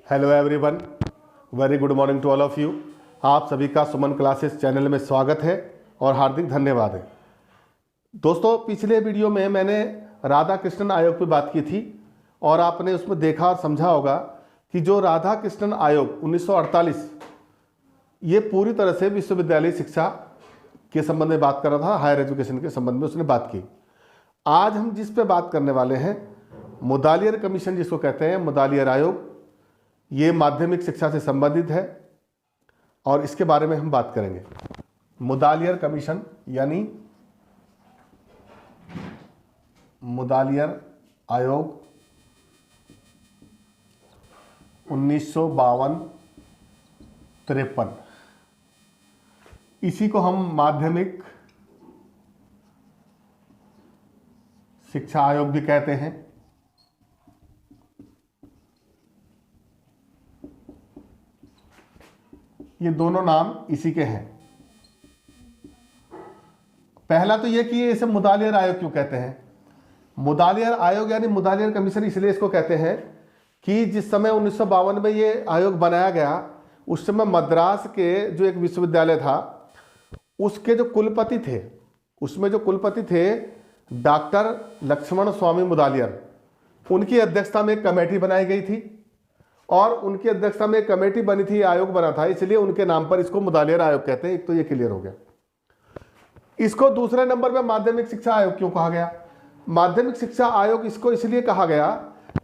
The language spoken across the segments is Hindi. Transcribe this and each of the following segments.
Hello everyone, very good morning to all of you. आप सभी का सुमन क्लासेस चैनल में स्वागत है और हार्दिक धन्यवाद है। दोस्तों, पिछले वीडियो में मैंने राधा कृष्णन आयोग पे बात की थी और आपने उसमें देखा और समझा होगा कि जो राधा कृष्णन आयोग 1948 ये पूरी तरह से विश्वविद्यालय शिक्षा के संबंध में बात कर रहा था, हायर एजुकेशन के संबंध में उसने बात की। आज हम जिस पे बात करने वाले हैं, मुदालियर कमीशन जिसको कहते हैं, मुदालियर आयोग, ये माध्यमिक शिक्षा से संबंधित है और इसके बारे में हम बात करेंगे। मुदालियर कमीशन यानी मुदालियर आयोग 1952-53, इसी को हम माध्यमिक शिक्षा आयोग भी कहते हैं। ये दोनों नाम इसी के हैं। पहला तो ये कि ये इसे मुदालियर आयोग क्यों कहते हैं। मुदालियर आयोग यानी मुदालियर कमीशन इसलिए इसको कहते हैं कि जिस समय 1952 में ये आयोग बनाया गया, उस समय मद्रास के जो एक विश्वविद्यालय था, उसके जो कुलपति थे, उसमें जो कुलपति थे डॉक्टर लक्ष्मण स्वामी मुदालियर, उनकी अध्यक्षता में एक कमेटी बनाई गई थी और उनकी अध्यक्षता में एक कमेटी बनी थी, आयोग बना था, इसलिए उनके नाम पर इसको मुदालियर आयोग कहते हैं। एक तो ये क्लियर हो गया। इसको दूसरे नंबर पे माध्यमिक शिक्षा आयोग क्यों कहा गया? माध्यमिक शिक्षा आयोग इसको इसलिए कहा गया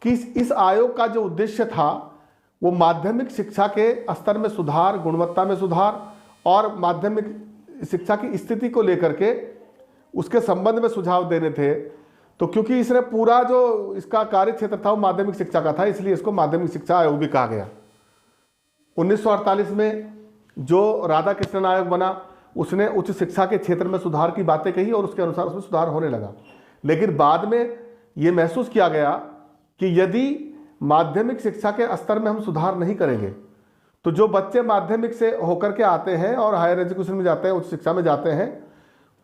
कि इस आयोग का जो उद्देश्य था वो माध्यमिक शिक्षा के स्तर में सुधार, गुणवत्ता में सुधार और माध्यमिक शिक्षा की स्थिति को लेकर के उसके संबंध में सुझाव देने थे। तो क्योंकि इसने पूरा जो इसका कार्य क्षेत्र था वो माध्यमिक शिक्षा का था, इसलिए इसको माध्यमिक शिक्षा आयोग भी कहा गया। 1948 में जो राधा कृष्णन आयोग बना, उसने उच्च शिक्षा के क्षेत्र में सुधार की बातें कही और उसके अनुसार उसमें सुधार होने लगा। लेकिन बाद में ये महसूस किया गया कि यदि माध्यमिक शिक्षा के स्तर में हम सुधार नहीं करेंगे तो जो बच्चे माध्यमिक से होकर के आते हैं और हायर एजुकेशन में जाते हैं, उच्च शिक्षा में जाते हैं,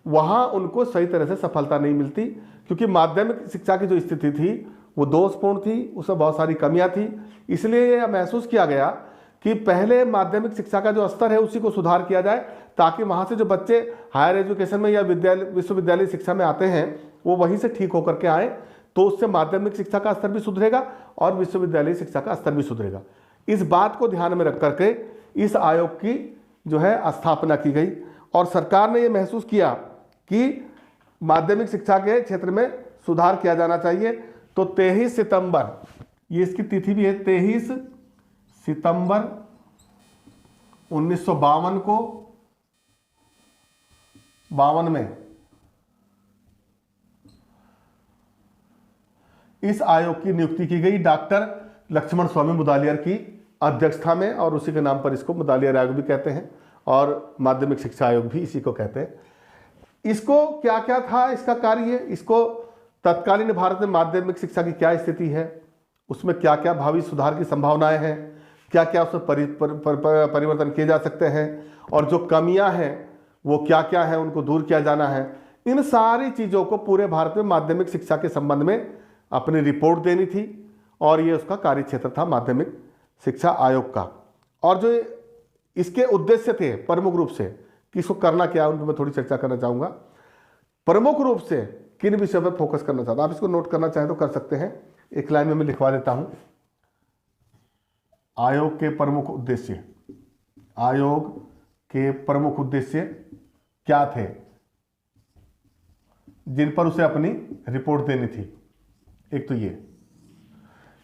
वहाँ उनको सही तरह से सफलता नहीं मिलती, क्योंकि माध्यमिक शिक्षा की जो स्थिति थी वो दोषपूर्ण थी, उसमें बहुत सारी कमियां थी। इसलिए यह महसूस किया गया कि पहले माध्यमिक शिक्षा का जो स्तर है उसी को सुधार किया जाए, ताकि वहाँ से जो बच्चे हायर एजुकेशन में या विश्वविद्यालय शिक्षा में आते हैं वो वहीं से ठीक होकर के आए, तो उससे माध्यमिक शिक्षा का स्तर भी सुधरेगा और विश्वविद्यालय शिक्षा का स्तर भी सुधरेगा। इस बात को ध्यान में रख करके इस आयोग की जो है स्थापना की गई और सरकार ने ये महसूस किया कि माध्यमिक शिक्षा के क्षेत्र में सुधार किया जाना चाहिए। तो 23 सितंबर, ये इसकी तिथि भी है, 23 सितंबर 1952 को 52 में इस आयोग की नियुक्ति की गई डॉक्टर लक्ष्मण स्वामी मुदालियर की अध्यक्षता में, और उसी के नाम पर इसको मुदालियर आयोग भी कहते हैं और माध्यमिक शिक्षा आयोग भी इसी को कहते हैं। इसको क्या क्या था इसका कार्य, इसको तत्कालीन भारत में माध्यमिक शिक्षा की क्या स्थिति है, उसमें क्या क्या भावी सुधार की संभावनाएं हैं, क्या क्या उसमें परिवर्तन किए जा सकते हैं और जो कमियां हैं वो क्या क्या है, उनको दूर किया जाना है, इन सारी चीज़ों को पूरे भारत में माध्यमिक शिक्षा के संबंध में अपनी रिपोर्ट देनी थी और ये उसका कार्य क्षेत्र था माध्यमिक शिक्षा आयोग का। और जो इसके उद्देश्य थे प्रमुख रूप से कि इसको करना क्या है, उन पर मैं थोड़ी चर्चा करना चाहूँगा। प्रमुख रूप से किन विषयों पर फोकस करना चाहता हूँ, आप इसको नोट करना चाहें तो कर सकते हैं। एक लाइन में मैं लिखवा देता हूँ। आयोग के प्रमुख उद्देश्य, आयोग के प्रमुख उद्देश्य क्या थे जिन पर उसे अपनी रिपोर्ट देनी थी। एक तो ये,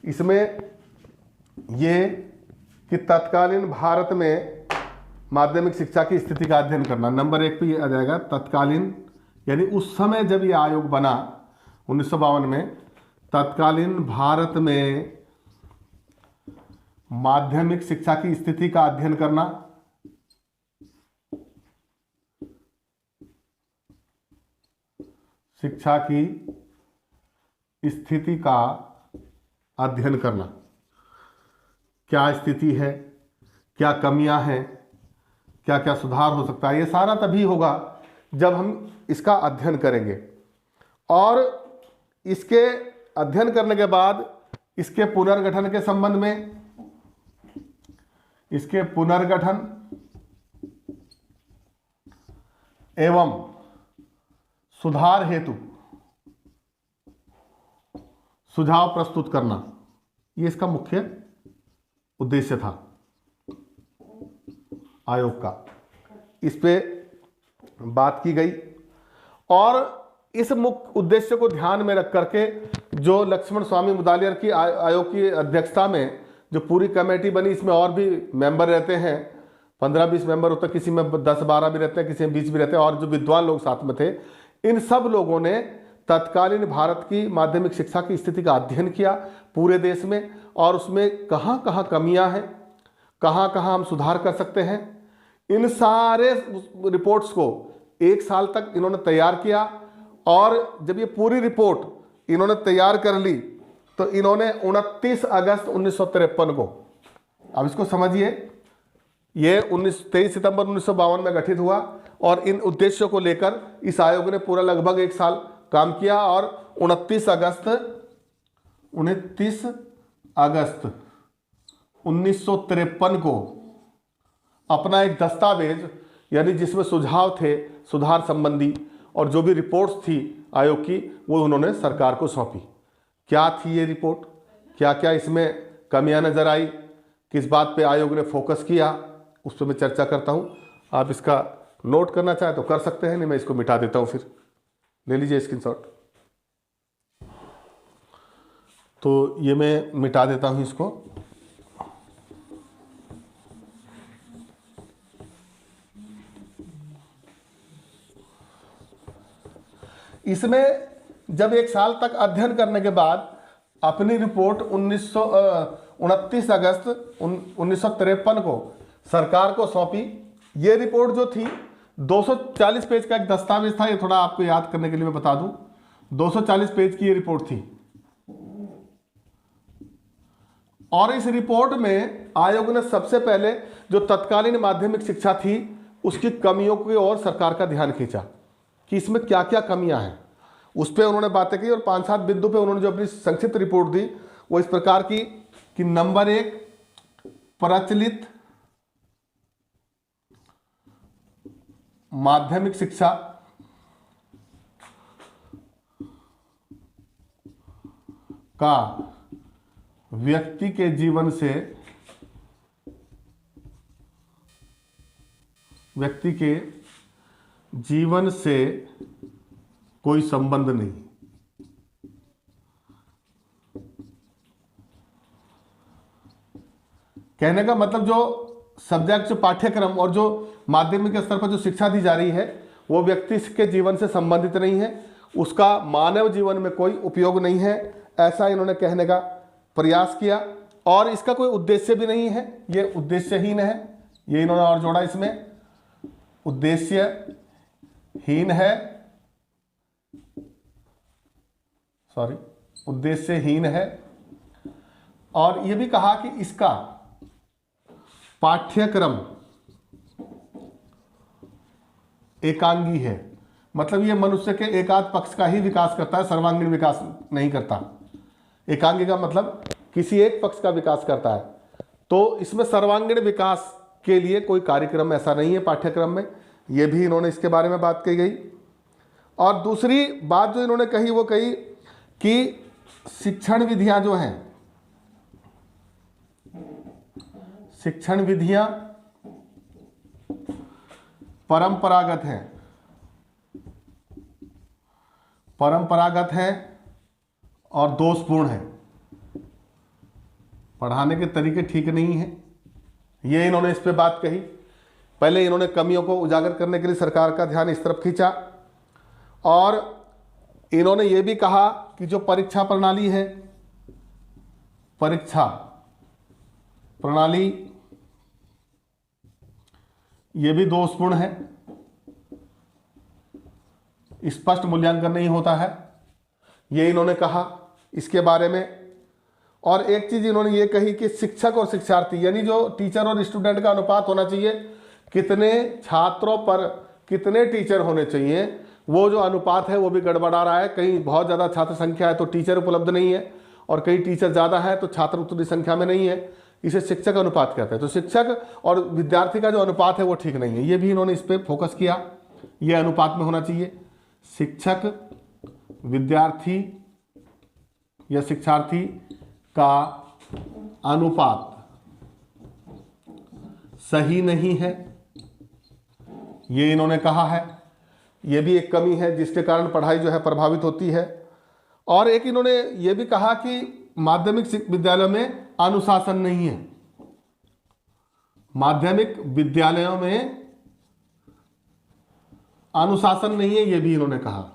इसमें ये कि तत्कालीन भारत में माध्यमिक शिक्षा की स्थिति का अध्ययन करना, नंबर 1 पे ये आ जाएगा। तत्कालीन यानी उस समय जब ये आयोग बना 1952 में, तत्कालीन भारत में माध्यमिक शिक्षा की स्थिति का अध्ययन करना, शिक्षा की स्थिति का अध्ययन करना, क्या स्थिति है, क्या कमियां हैं, क्या क्या सुधार हो सकता है, ये सारा तभी होगा जब हम इसका अध्ययन करेंगे। और इसके अध्ययन करने के बाद इसके पुनर्गठन के संबंध में इसके पुनर्गठन एवं सुधार हेतु सुझाव प्रस्तुत करना, ये इसका मुख्य उद्देश्य था आयोग का। इस पे बात की गई और इस मुख्य उद्देश्य को ध्यान में रख करके जो लक्ष्मण स्वामी मुदालियर की आयोग की अध्यक्षता में जो पूरी कमेटी बनी, इसमें और भी मेंबर रहते हैं, 15-20 मेंबर होते हैं, किसी में 10-12 भी रहते हैं, किसी में 20 भी रहते हैं, और जो विद्वान लोग साथ में थे, इन सब लोगों ने तत्कालीन भारत की माध्यमिक शिक्षा की स्थिति का अध्ययन किया पूरे देश में, और उसमें कहाँ कहाँ कमियां हैं, कहाँ कहाँ हम सुधार कर सकते हैं, इन सारे रिपोर्ट्स को 1 साल तक इन्होंने तैयार किया। और जब ये पूरी रिपोर्ट इन्होंने तैयार कर ली तो इन्होंने 29 अगस्त 1953 को, अब इसको समझिए, ये 23 सितंबर 1952 में गठित हुआ और इन उद्देश्यों को लेकर इस आयोग ने पूरा लगभग 1 साल काम किया और 29 अगस्त 1953 को अपना एक दस्तावेज, यानी जिसमें सुझाव थे सुधार संबंधी और जो भी रिपोर्ट्स थी आयोग की, वो उन्होंने सरकार को सौंपी। क्या थी ये रिपोर्ट, क्या क्या इसमें कमियां नजर आई, किस बात पे आयोग ने फोकस किया, उस पर मैं चर्चा करता हूँ। आप इसका नोट करना चाहें तो कर सकते हैं, नहीं मैं इसको मिटा देता हूँ, फिर ले लीजिए स्क्रीनशॉट। तो ये मैं मिटा देता हूँ इसको। इसमें जब 1 साल तक अध्ययन करने के बाद अपनी रिपोर्ट 29 अगस्त 1953 को सरकार को सौंपी। ये रिपोर्ट जो थी 240 पेज का एक दस्तावेज था, ये थोड़ा आपको याद करने के लिए मैं बता दूं, 240 पेज की ये रिपोर्ट थी। और इस रिपोर्ट में आयोग ने सबसे पहले जो तत्कालीन माध्यमिक शिक्षा थी उसकी कमियों की ओर सरकार का ध्यान खींचा कि इसमें क्या क्या कमियां हैं, उस पर उन्होंने बातें की। और 5-7 बिंदु पे उन्होंने जो अपनी संक्षिप्त रिपोर्ट दी वो इस प्रकार की कि नंबर 1, प्रचलित माध्यमिक शिक्षा का व्यक्ति के जीवन से कोई संबंध नहीं। कहने का मतलब जो सब्जेक्ट, जो पाठ्यक्रम और जो माध्यमिक स्तर पर जो शिक्षा दी जा रही है वो व्यक्ति के जीवन से संबंधित नहीं है, उसका मानव जीवन में कोई उपयोग नहीं है, ऐसा इन्होंने कहने का प्रयास किया। और इसका कोई उद्देश्य भी नहीं है, ये उद्देश्यहीन है, ये इन्होंने और जोड़ा इसमें, उद्देश्यहीन है। और ये भी कहा कि इसका पाठ्यक्रम एकांगी है, मतलब ये मनुष्य के एकाध पक्ष का ही विकास करता है, सर्वांगीण विकास नहीं करता। एकांगी का मतलब किसी एक पक्ष का विकास करता है, तो इसमें सर्वांगीण विकास के लिए कोई कार्यक्रम ऐसा नहीं है पाठ्यक्रम में, ये भी इन्होंने इसके बारे में बात की गई। और दूसरी बात जो इन्होंने कही वो कही कि शिक्षण विधियां जो हैं, शिक्षण विधियां परंपरागत हैं और दोषपूर्ण हैं, पढ़ाने के तरीके ठीक नहीं हैं, ये इन्होंने इस पे बात कही। पहले इन्होंने कमियों को उजागर करने के लिए सरकार का ध्यान इस तरफ खींचा। और इन्होंने ये भी कहा कि जो परीक्षा प्रणाली है, परीक्षा प्रणाली ये भी दोषपूर्ण है, स्पष्ट मूल्यांकन नहीं होता है, ये इन्होंने कहा इसके बारे में। और एक चीज इन्होंने ये कही कि शिक्षक और शिक्षार्थी, यानी जो टीचर और स्टूडेंट का अनुपात होना चाहिए, कितने छात्रों पर कितने टीचर होने चाहिए, वो जो अनुपात है वो भी गड़बड़ा रहा है। कहीं बहुत ज़्यादा छात्र संख्या है तो टीचर उपलब्ध नहीं है, और कहीं टीचर ज़्यादा है तो छात्र उतनी संख्या में नहीं है। इसे शिक्षक अनुपात कहते हैं। तो शिक्षक और विद्यार्थी का जो अनुपात है वो ठीक नहीं है, ये भी इन्होंने इस पर फोकस किया, ये अनुपात में होना चाहिए। शिक्षक विद्यार्थी या शिक्षार्थी का अनुपात सही नहीं है, ये इन्होंने कहा है। ये भी एक कमी है जिसके कारण पढ़ाई जो है प्रभावित होती है। और एक इन्होंने ये भी कहा कि माध्यमिक विद्यालयों में अनुशासन नहीं है, माध्यमिक विद्यालयों में अनुशासन नहीं है, ये भी इन्होंने कहा।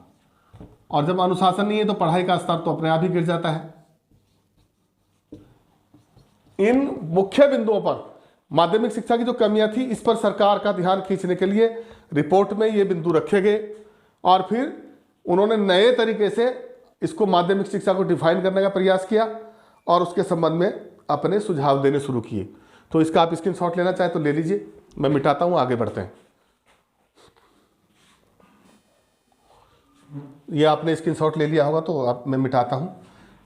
और जब अनुशासन नहीं है तो पढ़ाई का स्तर तो अपने आप ही गिर जाता है। इन मुख्य बिंदुओं पर माध्यमिक शिक्षा की जो कमियां थी, इस पर सरकार का ध्यान खींचने के लिए रिपोर्ट में ये बिंदु रखे गए और फिर उन्होंने नए तरीके से इसको माध्यमिक शिक्षा को डिफाइन करने का प्रयास किया और उसके संबंध में अपने सुझाव देने शुरू किए। तो इसका आप स्क्रीनशॉट लेना चाहे तो ले लीजिए, मैं मिटाता हूं, आगे बढ़ते हैं। ये आपने स्क्रीनशॉट ले लिया होगा तो मैं मिटाता हूं,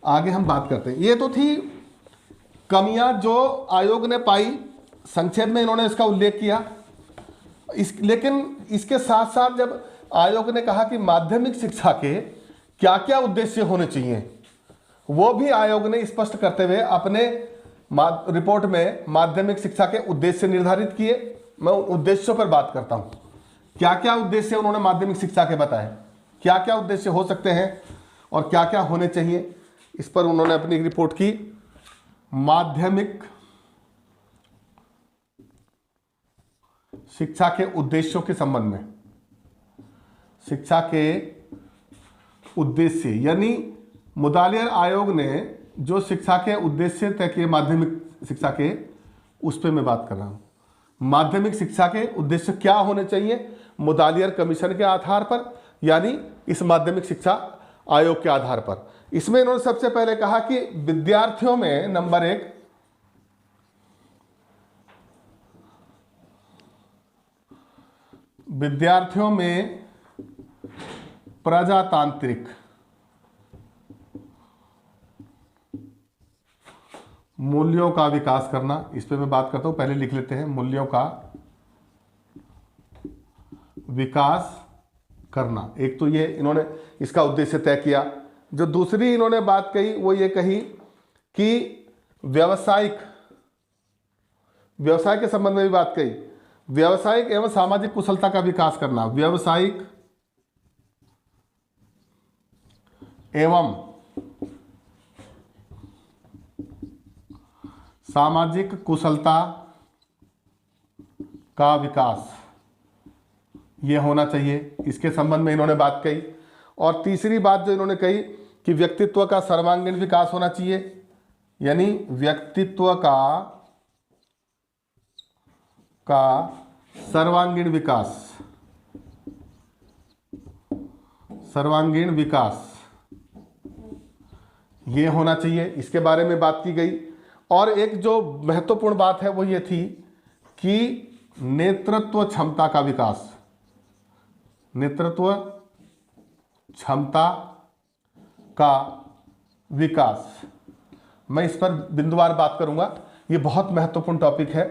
आगे हम बात करते हैं। ये तो थी कमियां जो आयोग ने पाई, संक्षेप में इन्होंने इसका उल्लेख किया। लेकिन इसके साथ साथ जब आयोग ने कहा कि माध्यमिक शिक्षा के क्या क्या उद्देश्य होने चाहिए, वो भी आयोग ने स्पष्ट करते हुए अपने रिपोर्ट में माध्यमिक शिक्षा के उद्देश्य निर्धारित किए। मैं उन उद्देश्यों पर बात करता हूं, क्या क्या उद्देश्य उन्होंने माध्यमिक शिक्षा के बताए, क्या क्या उद्देश्य हो सकते हैं और क्या क्या होने चाहिए, इस पर उन्होंने अपनी रिपोर्ट की। माध्यमिक शिक्षा के उद्देश्यों के संबंध में, शिक्षा के उद्देश्य यानी मुदालियर आयोग ने जो शिक्षा के उद्देश्य तय किए माध्यमिक शिक्षा के, उस पर मैं बात कर रहा हूं। माध्यमिक शिक्षा के उद्देश्य क्या होने चाहिए मुदालियर कमीशन के आधार पर, यानी इस माध्यमिक शिक्षा आयोग के आधार पर। इसमें इन्होंने सबसे पहले कहा कि विद्यार्थियों में नंबर 1 विद्यार्थियों में प्रजातांत्रिक मूल्यों का विकास करना, इस पे मैं बात करता हूं, पहले लिख लेते हैं। मूल्यों का विकास करना, एक तो ये इन्होंने इसका उद्देश्य तय किया। जो दूसरी इन्होंने बात कही वो ये कही कि व्यवसाय के संबंध में भी बात कही, व्यावसायिक एवं सामाजिक कुशलता का विकास करना। व्यावसायिक एवं सामाजिक कुशलता का विकास ये होना चाहिए, इसके संबंध में इन्होंने बात कही। और तीसरी बात जो इन्होंने कही कि व्यक्तित्व का सर्वांगीण विकास होना चाहिए, यानी व्यक्तित्व का सर्वांगीण विकास ये होना चाहिए, इसके बारे में बात की गई। और एक जो महत्वपूर्ण बात है वो ये थी कि नेतृत्व क्षमता का विकास, नेतृत्व क्षमता का विकास, मैं इस पर बिंदुवार बात करूंगा, ये बहुत महत्वपूर्ण टॉपिक है।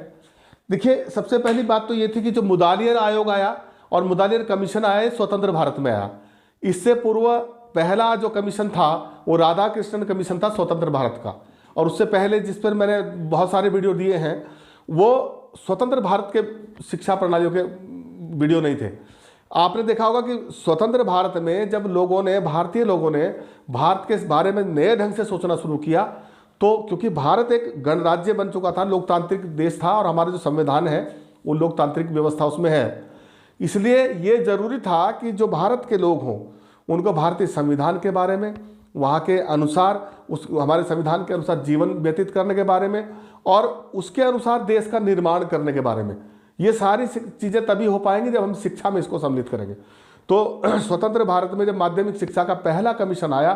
देखिए, सबसे पहली बात तो ये थी कि जो मुदालियर आयोग आया और मुदालियर कमीशन आया स्वतंत्र भारत में आया। इससे पूर्व पहला जो कमीशन था वो राधा कृष्णन कमीशन था स्वतंत्र भारत का, और उससे पहले जिस पर मैंने बहुत सारे वीडियो दिए हैं वो स्वतंत्र भारत के शिक्षा प्रणालियों के वीडियो नहीं थे। आपने देखा होगा कि स्वतंत्र भारत में जब भारतीय लोगों ने भारत के बारे में नए ढंग से सोचना शुरू किया, तो क्योंकि भारत एक गणराज्य बन चुका था, लोकतांत्रिक देश था, और हमारा जो संविधान है वो लोकतांत्रिक व्यवस्था उसमें है, इसलिए ये जरूरी था कि जो भारत के लोग हों उनको भारतीय संविधान के बारे में, वहाँ के अनुसार हमारे संविधान के अनुसार जीवन व्यतीत करने के बारे में और उसके अनुसार देश का निर्माण करने के बारे में, ये सारी चीज़ें तभी हो पाएंगी जब हम शिक्षा में इसको सम्मिलित करेंगे। तो स्वतंत्र भारत में जब माध्यमिक शिक्षा का पहला कमीशन आया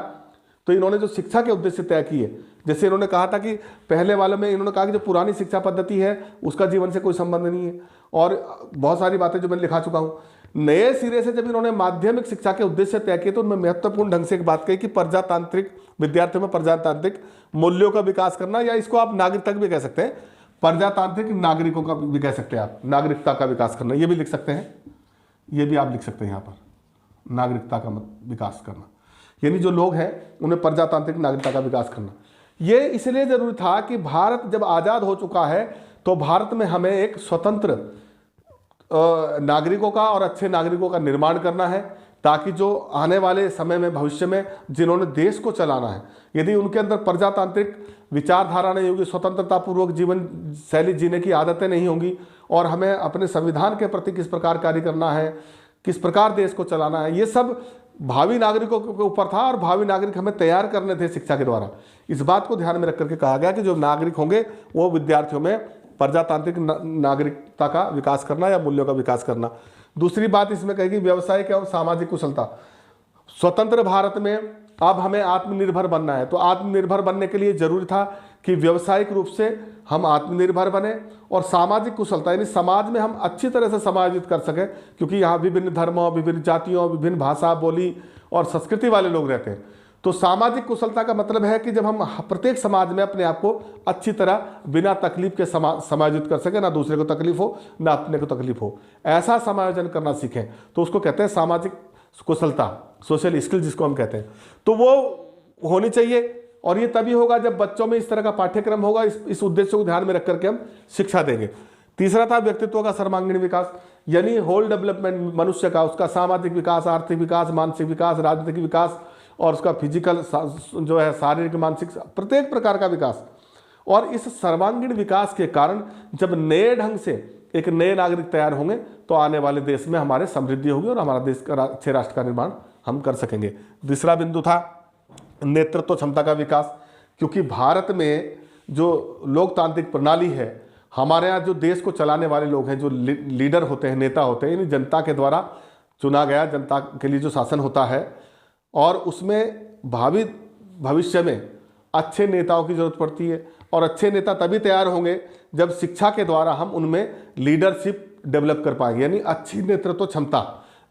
तो इन्होंने जो शिक्षा के उद्देश्य तय किए, जैसे इन्होंने कहा था कि पहले वाले में इन्होंने कहा कि जो पुरानी शिक्षा पद्धति है उसका जीवन से कोई संबंध नहीं है, और बहुत सारी बातें जो मैं लिखा चुका हूँ। नए सिरे से जब इन्होंने माध्यमिक शिक्षा के उद्देश्य तय किए तो उनमें महत्वपूर्ण ढंग से एक बात कही कि प्रजातांत्रिक, विद्यार्थियों में प्रजातांत्रिक मूल्यों का विकास करना, या इसको आप नागरिकता भी कह सकते हैं, प्रजातांत्रिक नागरिकों का भी कह सकते हैं आप, नागरिकता का विकास करना, ये भी लिख सकते हैं, ये भी आप लिख सकते हैं यहाँ पर, नागरिकता का विकास करना, यानी जो लोग हैं उन्हें प्रजातांत्रिक नागरिकता का विकास करना। ये इसलिए जरूरी था कि भारत जब आज़ाद हो चुका है तो भारत में हमें एक स्वतंत्र नागरिकों का और अच्छे नागरिकों का निर्माण करना है, ताकि जो आने वाले समय में, भविष्य में जिन्होंने देश को चलाना है, यदि उनके अंदर प्रजातांत्रिक विचारधारा नहीं होगी, स्वतंत्रता पूर्वक जीवन शैली जीने की आदतें नहीं होंगी, और हमें अपने संविधान के प्रति किस प्रकार कार्य करना है, किस प्रकार देश को चलाना है, ये सब भावी नागरिकों के ऊपर था, और भावी नागरिक हमें तैयार करने थे शिक्षा के द्वारा। इस बात को ध्यान में रख करके कहा गया कि जो नागरिक होंगे वो विद्यार्थियों में प्रजातांत्रिक नागरिकता का विकास करना या मूल्यों का विकास करना। दूसरी बात इसमें कहेगी व्यावसायिक और सामाजिक कुशलता। स्वतंत्र भारत में अब हमें आत्मनिर्भर बनना है, तो आत्मनिर्भर बनने के लिए जरूरी था कि व्यावसायिक रूप से हम आत्मनिर्भर बने, और सामाजिक कुशलता यानी समाज में हम अच्छी तरह से समायोजित कर सकें, क्योंकि यहाँ विभिन्न धर्मों, विभिन्न जातियों, विभिन्न भाषा, बोली और संस्कृति वाले लोग रहते हैं। तो सामाजिक कुशलता का मतलब है कि जब हम प्रत्येक समाज में अपने आप को अच्छी तरह बिना तकलीफ के समायोजित कर सकें, ना दूसरे को तकलीफ हो ना अपने को तकलीफ हो, ऐसा समायोजन करना सीखें, तो उसको कहते हैं सामाजिक कुशलता, सोशल स्किल जिसको हम कहते हैं। तो वो होनी चाहिए, और ये तभी होगा जब बच्चों में इस तरह का पाठ्यक्रम होगा, इस उद्देश्य को ध्यान में रख करके हम शिक्षा देंगे। तीसरा था व्यक्तित्व का सर्वांगीण विकास, यानी होल डेवलपमेंट, मनुष्य का, उसका सामाजिक विकास, आर्थिक विकास, मानसिक विकास, राजनीतिक विकास, और उसका फिजिकल जो है शारीरिक, मानसिक, प्रत्येक प्रकार का विकास। और इस सर्वांगीण विकास के कारण जब नए ढंग से एक नए नागरिक तैयार होंगे तो आने वाले देश में हमारे समृद्धि होगी और हमारा देश का अच्छे राष्ट्र का निर्माण हम कर सकेंगे। दूसरा बिंदु था नेतृत्व क्षमता का विकास, क्योंकि भारत में जो लोकतांत्रिक प्रणाली है, हमारे यहाँ जो देश को चलाने वाले लोग हैं, जो लीडर होते हैं, नेता होते हैं, यानी जनता के द्वारा चुना गया, जनता के लिए जो शासन होता है, और उसमें भविष्य में अच्छे नेताओं की जरूरत पड़ती है। और अच्छे नेता तभी तैयार होंगे जब शिक्षा के द्वारा हम उनमें लीडरशिप डेवलप कर पाएंगे, यानी अच्छी नेतृत्व क्षमता,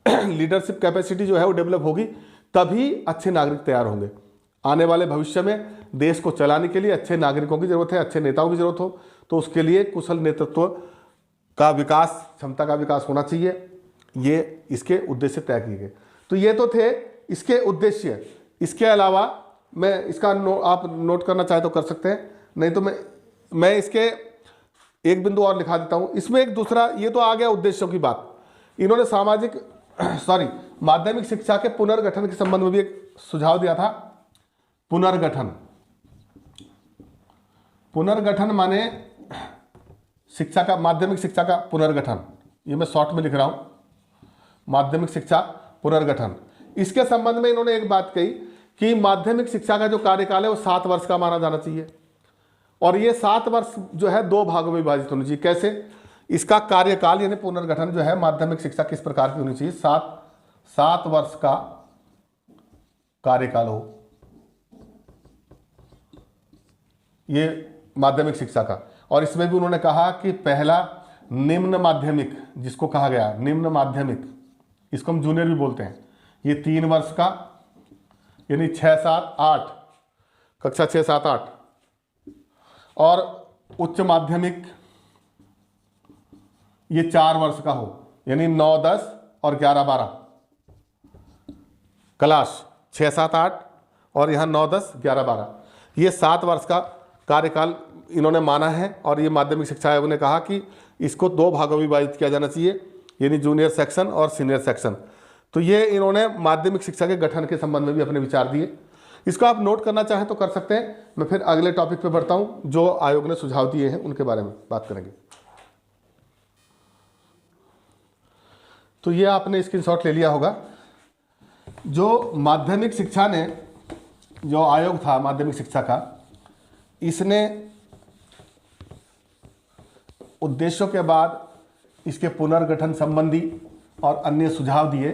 लीडरशिप कैपेसिटी जो है वो डेवलप होगी, तभी अच्छे नागरिक तैयार होंगे। आने वाले भविष्य में देश को चलाने के लिए अच्छे नागरिकों की जरूरत है, अच्छे नेताओं की जरूरत हो, तो उसके लिए कुशल नेतृत्व का विकास, क्षमता का विकास होना चाहिए। ये इसके उद्देश्य तय किए गए। तो ये तो थे इसके उद्देश्य। इसके अलावा मैं इसका आप नोट करना चाहे तो कर सकते हैं, नहीं तो मैं इसके एक बिंदु और लिखा देता हूं। इसमें एक दूसरा, ये तो आ गया उद्देश्यों की बात। इन्होंने माध्यमिक शिक्षा के पुनर्गठन के संबंध में भी एक सुझाव दिया था। पुनर्गठन माने शिक्षा का, माध्यमिक शिक्षा का पुनर्गठन, ये मैं शॉर्ट में लिख रहा हूं, माध्यमिक शिक्षा पुनर्गठन। इसके संबंध में इन्होंने एक बात कही कि माध्यमिक शिक्षा का जो कार्यकाल है वो 7 वर्ष का माना जाना चाहिए, और ये 7 वर्ष जो है 2 भागों में विभाजित होनी चाहिए। कैसे? इसका कार्यकाल यानी पुनर्गठन जो है माध्यमिक शिक्षा किस प्रकार की होनी चाहिए, 7 वर्ष का कार्यकाल हो ये माध्यमिक शिक्षा का। और इसमें भी उन्होंने कहा कि पहला निम्न माध्यमिक, जिसको कहा गया निम्न माध्यमिक, इसको हम जूनियर भी बोलते हैं, ये 3 वर्ष का, यानी 6, 7, 8, कक्षा 6, 7, 8, और उच्च माध्यमिक ये 4 वर्ष का हो, यानी 9, 10 और 11, 12 क्लास 6, 7, 8 और यहाँ 9, 10, 11, 12, ये 7 वर्ष का कार्यकाल इन्होंने माना है। और ये माध्यमिक शिक्षा आयोग ने कहा कि इसको 2 भागों में विभाजित किया जाना चाहिए, यानी जूनियर सेक्शन और सीनियर सेक्शन। तो ये इन्होंने माध्यमिक शिक्षा के गठन के संबंध में भी अपने विचार दिए। इसको आप नोट करना चाहें तो कर सकते हैं। मैं फिर अगले टॉपिक पे बढ़ता हूं, जो आयोग ने सुझाव दिए हैं उनके बारे में बात करेंगे। तो ये आपने स्क्रीनशॉट ले लिया होगा। जो माध्यमिक शिक्षा ने, जो आयोग था माध्यमिक शिक्षा का, इसने उद्देश्यों के बाद इसके पुनर्गठन संबंधी और अन्य सुझाव दिए।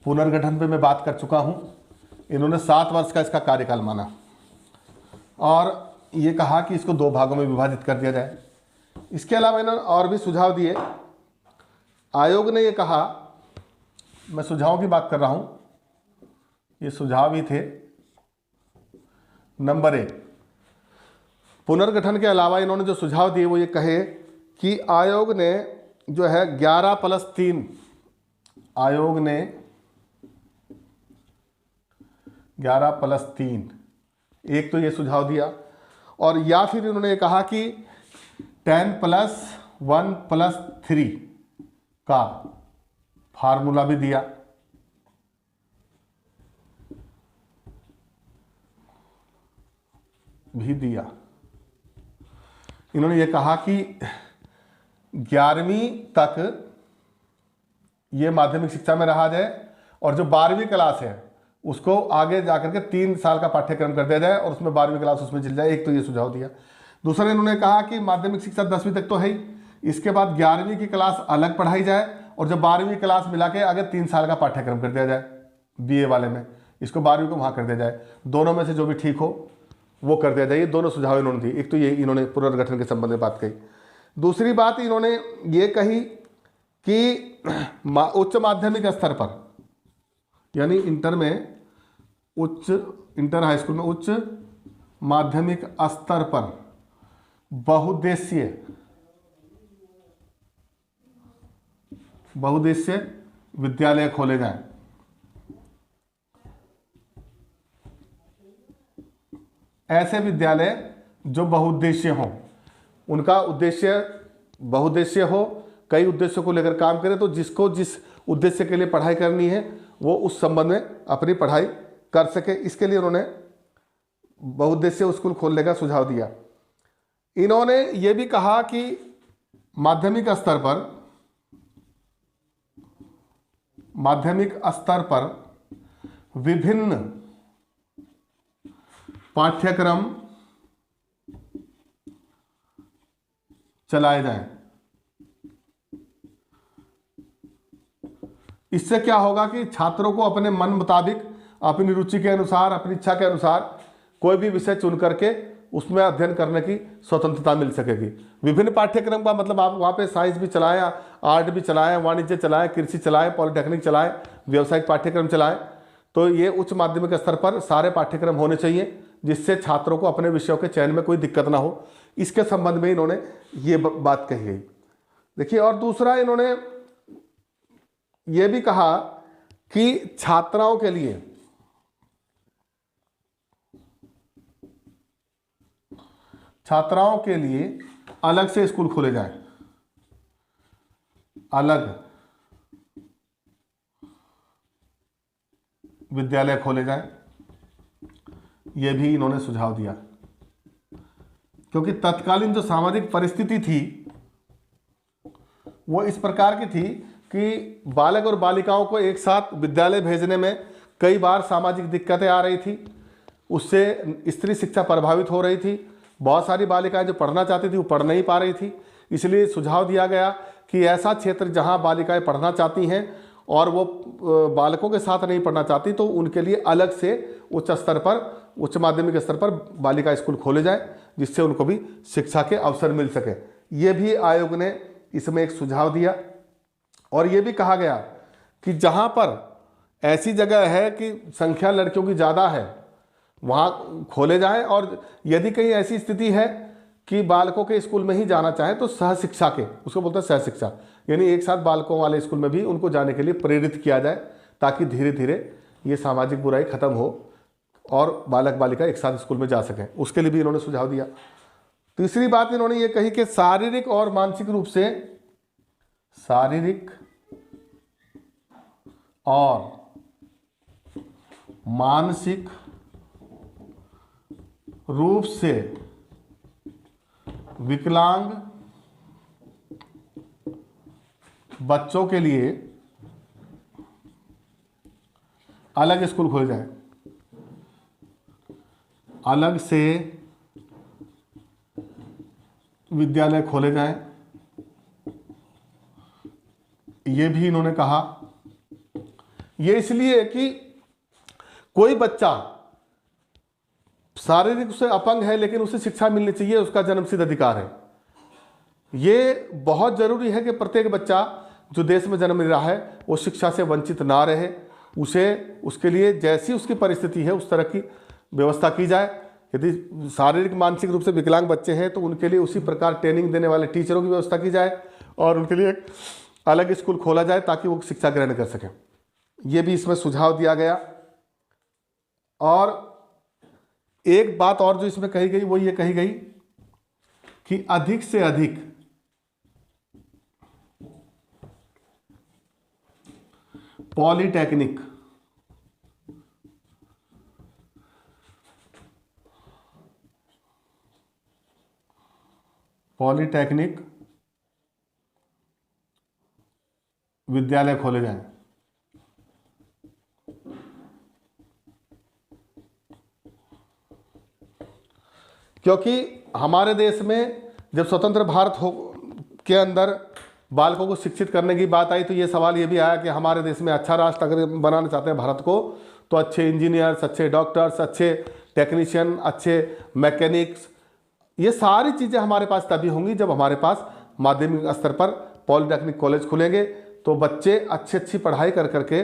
पुनर्गठन पे मैं बात कर चुका हूं। इन्होंने 7 वर्ष का इसका कार्यकाल माना और ये कहा कि इसको 2 भागों में विभाजित कर दिया जाए। इसके अलावा इन्होंने और भी सुझाव दिए आयोग ने ये कहा, मैं सुझावों की बात कर रहा हूं, ये सुझाव ही थे। नंबर 1, पुनर्गठन के अलावा इन्होंने जो सुझाव दिए वो ये कहे कि आयोग ने जो है 11+3, आयोग ने 11+3, एक तो ये सुझाव दिया, और या फिर इन्होंने ये कहा कि 10+1+3 का फार्मूला भी दिया। इन्होंने ये कहा कि 11वीं तक ये माध्यमिक शिक्षा में रहा जाए और जो 12वीं क्लास है उसको आगे जाकर के 3 साल का पाठ्यक्रम कर दिया जाए और उसमें 12वीं क्लास उसमें चल जाए। एक तो ये सुझाव दिया। दूसरा इन्होंने कहा कि माध्यमिक शिक्षा 10वीं तक तो है ही, इसके बाद 11वीं की क्लास अलग पढ़ाई जाए और जब 12वीं क्लास मिला के आगे 3 साल का पाठ्यक्रम कर दिया जाए बीए वाले में, इसको 12वीं को वहाँ कर दिया जाए। दोनों में से जो भी ठीक हो वो कर दिया जाए। ये दोनों सुझाव इन्होंने दिए। एक तो ये इन्होंने पुनर्गठन के संबंध में बात कही। दूसरी बात इन्होंने ये कही कि उच्च माध्यमिक स्तर पर, यानी इंटर हाई स्कूल में उच्च माध्यमिक स्तर पर बहुउद्देशीय विद्यालय खोले जाएं। ऐसे विद्यालय जो बहुउद्देशीय हों, उनका उद्देश्य बहुउद्देशीय हो, कई उद्देश्यों को लेकर काम करें, तो जिसको जिस उद्देश्य के लिए पढ़ाई करनी है वो उस संबंध में अपनी पढ़ाई कर सके, इसके लिए उन्होंने बहुउद्देशीय स्कूल खोलने का सुझाव दिया। इन्होंने ये भी कहा कि माध्यमिक स्तर पर विभिन्न पाठ्यक्रम चलाए जाएं। इससे क्या होगा कि छात्रों को अपने मन मुताबिक, अपनी रुचि के अनुसार, अपनी इच्छा के अनुसार कोई भी विषय चुन करके उसमें अध्ययन करने की स्वतंत्रता मिल सकेगी। विभिन्न पाठ्यक्रम का मतलब आप वहाँ पे साइंस भी चलाएं, आर्ट भी चलाएं, वाणिज्य चलाएं, कृषि चलाएं, पॉलिटेक्निक चलाएं, व्यावसायिक पाठ्यक्रम चलाएं। तो ये उच्च माध्यमिक स्तर पर सारे पाठ्यक्रम होने चाहिए जिससे छात्रों को अपने विषयों के चयन में कोई दिक्कत ना हो। इसके संबंध में इन्होंने ये बात कही गई। देखिए, और दूसरा इन्होंने ये भी कहा कि छात्राओं के लिए अलग से स्कूल खोले जाएं, अलग विद्यालय खोले जाएं। यह भी इन्होंने सुझाव दिया, क्योंकि तत्कालीन जो सामाजिक परिस्थिति थी वो इस प्रकार की थी कि बालक और बालिकाओं को एक साथ विद्यालय भेजने में कई बार सामाजिक दिक्कतें आ रही थी, उससे स्त्री शिक्षा प्रभावित हो रही थी। बहुत सारी बालिकाएं जो पढ़ना चाहती थी वो पढ़ नहीं पा रही थी। इसलिए सुझाव दिया गया कि ऐसा क्षेत्र जहां बालिकाएं पढ़ना चाहती हैं और वो बालकों के साथ नहीं पढ़ना चाहती, तो उनके लिए अलग से उच्च माध्यमिक स्तर पर बालिका स्कूल खोले जाए, जिससे उनको भी शिक्षा के अवसर मिल सके। ये भी आयोग ने इसमें एक सुझाव दिया। और ये भी कहा गया कि जहां पर ऐसी जगह है कि संख्या लड़कियों की ज़्यादा है वहाँ खोले जाएं, और यदि कहीं ऐसी स्थिति है कि बालकों के स्कूल में ही जाना चाहें तो सहशिक्षा के, उसको बोलते हैं सहशिक्षा, यानी एक साथ बालकों वाले स्कूल में भी उनको जाने के लिए प्रेरित किया जाए, ताकि धीरे धीरे ये सामाजिक बुराई खत्म हो और बालक बालिका एक साथ स्कूल में जा सकें। उसके लिए भी इन्होंने सुझाव दिया। तीसरी बात इन्होंने ये कही कि शारीरिक और मानसिक रूप से विकलांग बच्चों के लिए अलग स्कूल खोले जाए, अलग से विद्यालय खोले जाएं। ये भी इन्होंने कहा। ये इसलिए कि कोई बच्चा शारीरिक से अपंग है लेकिन उसे शिक्षा मिलनी चाहिए, उसका जन्मसिद्ध अधिकार है। ये बहुत जरूरी है कि प्रत्येक बच्चा जो देश में जन्म ले रहा है वो शिक्षा से वंचित ना रहे, उसके लिए जैसी उसकी परिस्थिति है उस तरह की व्यवस्था की जाए। यदि शारीरिक मानसिक रूप से विकलांग बच्चे हैं तो उनके लिए उसी प्रकार ट्रेनिंग देने वाले टीचरों की व्यवस्था की जाए और उनके लिए एक अलग स्कूल खोला जाए ताकि वो शिक्षा ग्रहण कर सकें। ये भी इसमें सुझाव दिया गया। और एक बात और जो इसमें कही गई वो ये कही गई कि अधिक से अधिक पॉलिटेक्निक विद्यालय खोले जाएं। क्योंकि हमारे देश में जब स्वतंत्र भारत के अंदर बालकों को शिक्षित करने की बात आई तो ये सवाल ये भी आया कि हमारे देश में अच्छा राष्ट्र अगर बनाना चाहते हैं भारत को तो अच्छे इंजीनियर्स, अच्छे डॉक्टर्स, अच्छे टेक्नीशियन, अच्छे मैकेनिक्स, ये सारी चीज़ें हमारे पास तभी होंगी जब हमारे पास माध्यमिक स्तर पर पॉलिटेक्निक कॉलेज खुलेंगे। तो बच्चे अच्छी पढ़ाई कर करके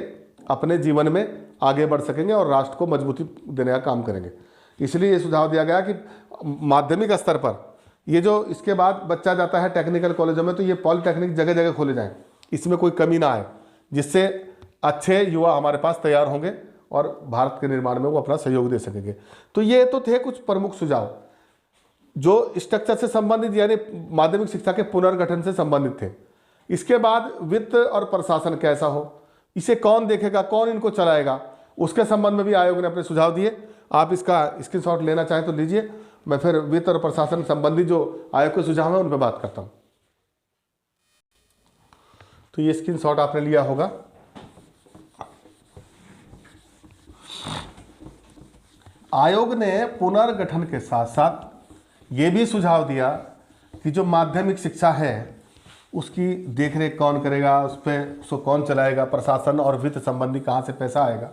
अपने जीवन में आगे बढ़ सकेंगे और राष्ट्र को मजबूती देने का काम करेंगे। इसलिए ये सुझाव दिया गया कि माध्यमिक स्तर पर ये जो इसके बाद बच्चा जाता है टेक्निकल कॉलेजों में तो ये पॉलिटेक्निक जगह जगह खोले जाएं, इसमें कोई कमी ना आए, जिससे अच्छे युवा हमारे पास तैयार होंगे और भारत के निर्माण में वो अपना सहयोग दे सकेंगे। तो ये तो थे कुछ प्रमुख सुझाव जो स्ट्रक्चर से संबंधित यानी माध्यमिक शिक्षा के पुनर्गठन से संबंधित थे। इसके बाद वित्त और प्रशासन कैसा हो, इसे कौन देखेगा, कौन इनको चलाएगा, उसके संबंध में भी आयोग ने अपने सुझाव दिए। आप इसका स्क्रीनशॉट लेना चाहें तो लीजिए। मैं फिर वित्त और प्रशासन संबंधी जो आयोग के सुझाव हैं उन पर बात करता हूं। तो ये स्क्रीनशॉट आपने लिया होगा। आयोग ने पुनर्गठन के साथ साथ ये भी सुझाव दिया कि जो माध्यमिक शिक्षा है उसकी देखरेख कौन करेगा, उस पर उसको कौन चलाएगा, प्रशासन और वित्त संबंधी कहाँ से पैसा आएगा,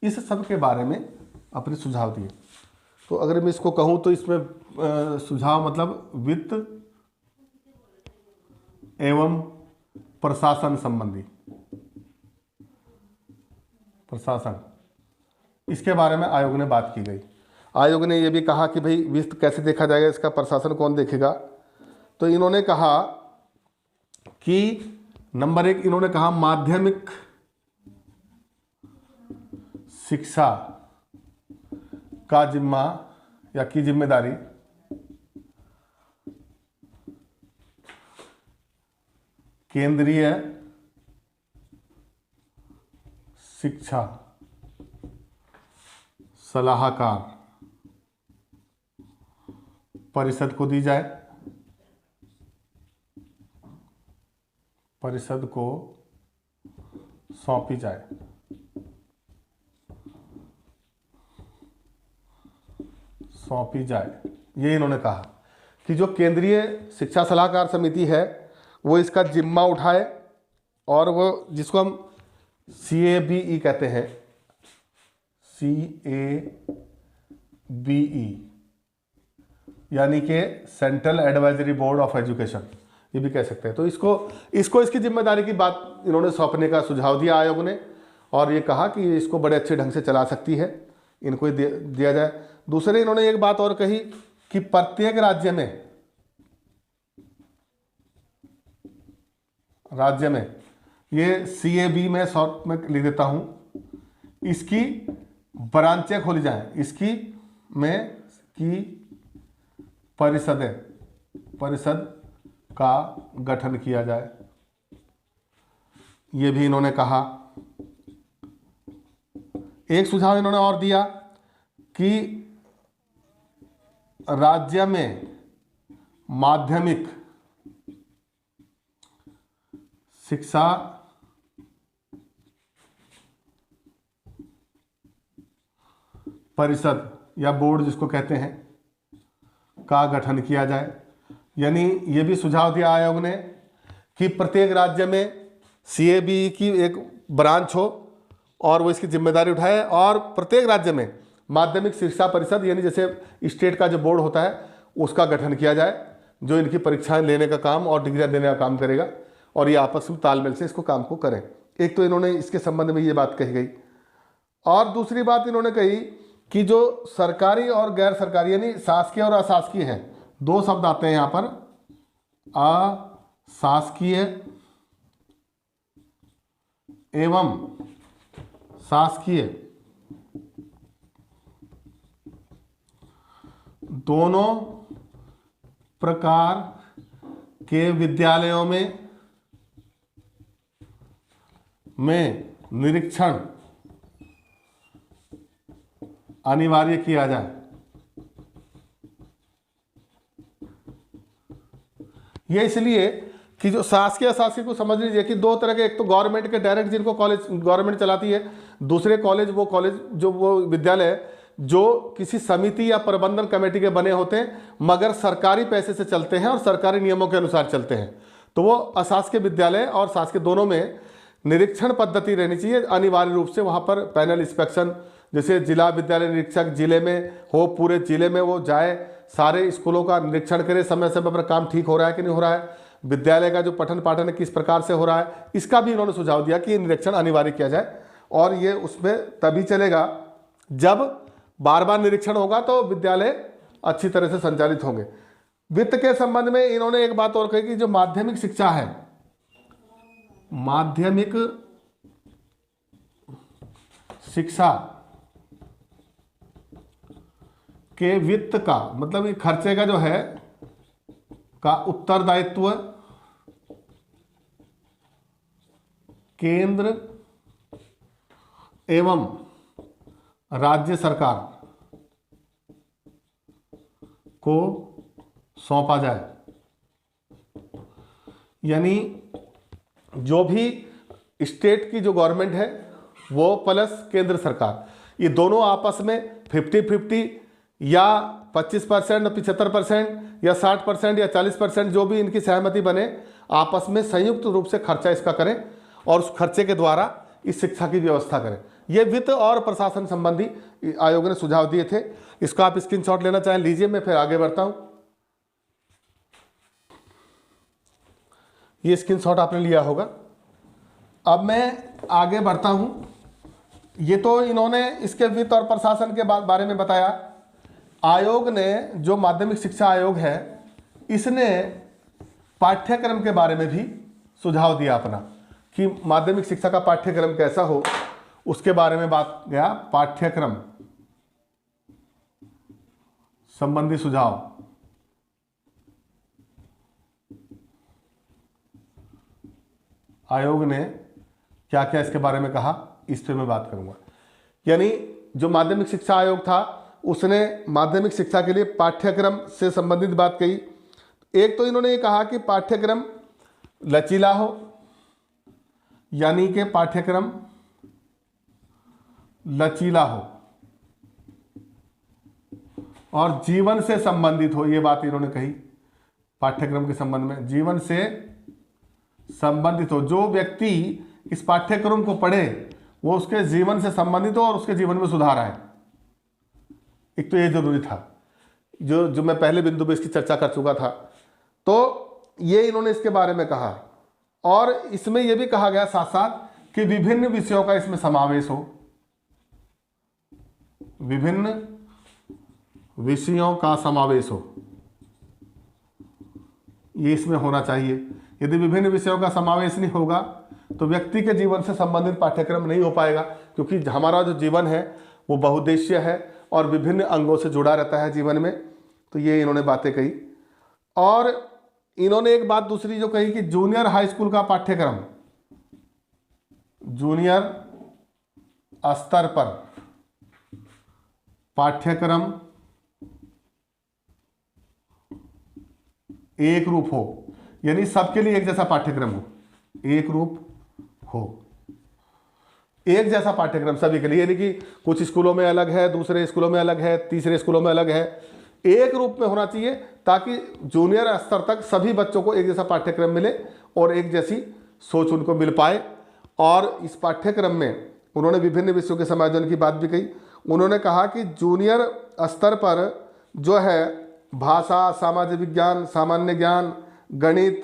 इस सब के बारे में अपने सुझाव दिए। तो अगर मैं इसको कहूँ तो इसमें सुझाव मतलब वित्त एवं प्रशासन संबंधी, प्रशासन, इसके बारे में आयोग ने बात की गई। आयोग ने यह भी कहा कि भाई वित्त कैसे देखा जाएगा, इसका प्रशासन कौन देखेगा। तो इन्होंने कहा कि नंबर 1 इन्होंने कहा माध्यमिक शिक्षा का जिम्मा या की जिम्मेदारी केंद्रीय शिक्षा सलाहकार परिषद को दी जाए, परिषद को सौंपी जाए। सौंपी जाए, ये इन्होंने कहा कि जो केंद्रीय शिक्षा सलाहकार समिति है वो इसका जिम्मा उठाए और वो जिसको हम CABE कहते हैं, CABE यानी कि central advisory board of education, ये भी कह सकते हैं। तो इसको इसकी जिम्मेदारी की बात इन्होंने सौंपने का सुझाव दिया आयोग ने और ये कहा कि इसको बड़े अच्छे ढंग से चला सकती है, इनको ही दिया जाए। दूसरे इन्होंने एक बात और कही कि प्रत्येक राज्य में ये CAB में शॉर्ट में लिख देता हूं, इसकी ब्रांचें खोली जाएं, इसकी में की परिषद का गठन किया जाए, ये भी इन्होंने कहा। एक सुझाव इन्होंने और दिया कि राज्य में माध्यमिक शिक्षा परिषद या बोर्ड जिसको कहते हैं का गठन किया जाए। यानी ये भी सुझाव दिया आयोग ने कि प्रत्येक राज्य में CABE की एक ब्रांच हो और वो इसकी जिम्मेदारी उठाए और प्रत्येक राज्य में माध्यमिक शिक्षा परिषद यानी जैसे स्टेट का जो बोर्ड होता है उसका गठन किया जाए जो इनकी परीक्षाएं लेने का काम और डिग्रियां देने का काम करेगा। और ये आपस में तालमेल से इसको काम को करें। एक तो इन्होंने इसके संबंध में ये बात कही गई। और दूसरी बात इन्होंने कही कि जो सरकारी और गैर सरकारी यानी शासकीय और अशासकीय है, दो शब्द आते हैं यहाँ पर, अशासकीय एवं शासकीय, दोनों प्रकार के विद्यालयों में निरीक्षण अनिवार्य किया जाए। ये इसलिए कि जो शासकीय अशासकीय को समझ लीजिए कि दो तरह के, एक तो गवर्नमेंट के डायरेक्ट जिनको कॉलेज गवर्नमेंट चलाती है, दूसरे कॉलेज वो विद्यालय जो किसी समिति या प्रबंधन कमेटी के बने होते हैं मगर सरकारी पैसे से चलते हैं और सरकारी नियमों के अनुसार चलते हैं। तो वो अशासकीय विद्यालय और शासकीय दोनों में निरीक्षण पद्धति रहनी चाहिए अनिवार्य रूप से। वहाँ पर पैनल इंस्पेक्शन, जैसे जिला विद्यालय निरीक्षक जिले में हो, पूरे जिले में वो जाए, सारे स्कूलों का निरीक्षण करे, समय समय पर काम ठीक हो रहा है कि नहीं हो रहा है, विद्यालय का जो पठन पाठन किस प्रकार से हो रहा है, इसका भी इन्होंने सुझाव दिया कि निरीक्षण अनिवार्य किया जाए। और ये उसमें तभी चलेगा जब बार बार निरीक्षण होगा तो विद्यालय अच्छी तरह से संचालित होंगे। वित्त के संबंध में इन्होंने एक बात और कही कि जो माध्यमिक शिक्षा है, माध्यमिक शिक्षा के वित्त का मतलब ये खर्चे का जो है का उत्तरदायित्व केंद्र एवं राज्य सरकार को सौंपा जाए। यानी जो भी स्टेट की जो गवर्नमेंट है वो प्लस केंद्र सरकार, ये दोनों आपस में 50-50 या 25% 75% या 60% या 40% जो भी इनकी सहमति बने, आपस में संयुक्त रूप से खर्चा इसका करें और उस खर्चे के द्वारा इस शिक्षा की व्यवस्था करें। ये वित्त और प्रशासन संबंधी आयोग ने सुझाव दिए थे। इसका आप स्क्रीनशॉट लेना चाहें लीजिए, मैं फिर आगे बढ़ता हूं। ये स्क्रीनशॉट आपने लिया होगा। अब मैं आगे बढ़ता हूं। ये तो इन्होंने इसके वित्त और प्रशासन के बारे में बताया। आयोग ने, जो माध्यमिक शिक्षा आयोग है, इसने पाठ्यक्रम के बारे में भी सुझाव दिया अपना कि माध्यमिक शिक्षा का पाठ्यक्रम कैसा हो, उसके बारे में बात गया। पाठ्यक्रम संबंधी सुझाव आयोग ने क्या क्या इसके बारे में कहा, इस पे मैं बात करूंगा। यानी जो माध्यमिक शिक्षा आयोग था उसने माध्यमिक शिक्षा के लिए पाठ्यक्रम से संबंधित बात कही। एक तो इन्होंने ये कहा कि पाठ्यक्रम लचीला हो, यानी कि पाठ्यक्रम लचीला हो और जीवन से संबंधित हो। ये बात इन्होंने कही, पाठ्यक्रम के संबंध में जीवन से संबंधित हो। जो व्यक्ति इस पाठ्यक्रम को पढ़े वो उसके जीवन से संबंधित हो और उसके जीवन में सुधार आए। एक तो ये जरूरी था, जो मैं पहले बिंदु पे इसकी चर्चा कर चुका था। तो ये इन्होंने इसके बारे में कहा और इसमें यह भी कहा गया साथ साथ कि विभिन्न विषयों का इसमें समावेश हो, विभिन्न विषयों का समावेश हो, ये इसमें होना चाहिए। यदि विभिन्न विषयों का समावेश नहीं होगा तो व्यक्ति के जीवन से संबंधित पाठ्यक्रम नहीं हो पाएगा, क्योंकि हमारा जो जीवन है वो बहुउद्देशीय है और विभिन्न अंगों से जुड़ा रहता है जीवन में। तो ये इन्होंने बातें कही। और इन्होंने एक बात दूसरी जो कही कि जूनियर हाई स्कूल का पाठ्यक्रम, जूनियर स्तर पर पाठ्यक्रम एक रूप हो, यानी सबके लिए एक जैसा पाठ्यक्रम हो, एक रूप हो, एक जैसा पाठ्यक्रम सभी के लिए। यानी कि कुछ स्कूलों में अलग है, दूसरे स्कूलों में अलग है, तीसरे स्कूलों में अलग है, एक रूप में होना चाहिए ताकि जूनियर स्तर तक सभी बच्चों को एक जैसा पाठ्यक्रम मिले और एक जैसी सोच उनको मिल पाए। और इस पाठ्यक्रम में उन्होंने विभिन्न विषयों के समायोजन की बात भी कही। उन्होंने कहा कि जूनियर स्तर पर जो है भाषा, सामाजिक विज्ञान, सामान्य ज्ञान, गणित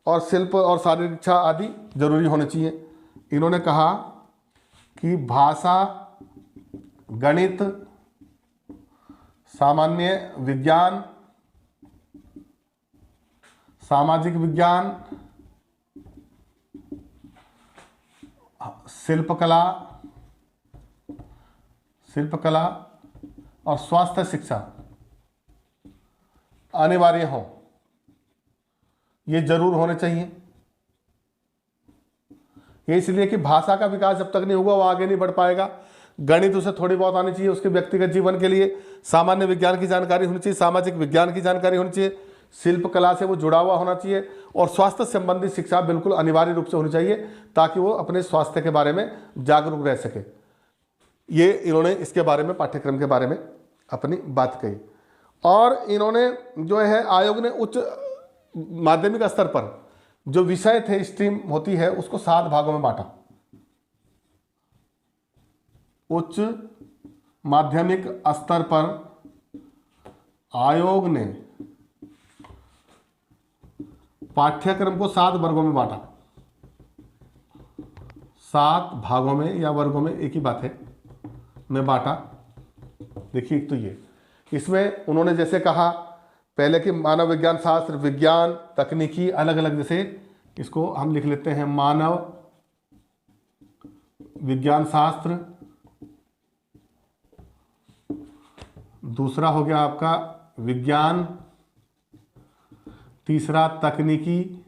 और शिल्प और शारीरिक इच्छा आदि जरूरी होने चाहिए। इन्होंने कहा कि भाषा, गणित, सामान्य विज्ञान, सामाजिक विज्ञान, शिल्पकला और स्वास्थ्य शिक्षा अनिवार्य हो, ये जरूर होने चाहिए। ये इसलिए कि भाषा का विकास जब तक नहीं होगा वो आगे नहीं बढ़ पाएगा। गणित उसे थोड़ी बहुत आनी चाहिए उसके व्यक्तिगत जीवन के लिए, सामान्य विज्ञान की जानकारी होनी चाहिए, सामाजिक विज्ञान की जानकारी होनी चाहिए, शिल्प कला से वो जुड़ा हुआ होना चाहिए, और स्वास्थ्य संबंधी शिक्षा बिल्कुल अनिवार्य रूप से होनी चाहिए ताकि वो अपने स्वास्थ्य के बारे में जागरूक रह सके। ये इन्होंने इसके बारे में, पाठ्यक्रम के बारे में अपनी बात कही। और इन्होंने जो है आयोग ने उच्च माध्यमिक स्तर पर जो विषय थे, स्ट्रीम होती है, उसको 7 भागों में बांटा। उच्च माध्यमिक स्तर पर आयोग ने पाठ्यक्रम को 7 वर्गों में बांटा। 7 भागों में या वर्गों में, एक ही बात है, में बांटा। देखिए एक तो ये, इसमें उन्होंने जैसे कहा पहले कि मानव विज्ञान शास्त्र, विज्ञान, तकनीकी, अलग अलग, जैसे इसको हम लिख लेते हैं मानव विज्ञान शास्त्र, दूसरा हो गया आपका विज्ञान, तीसरा तकनीकी,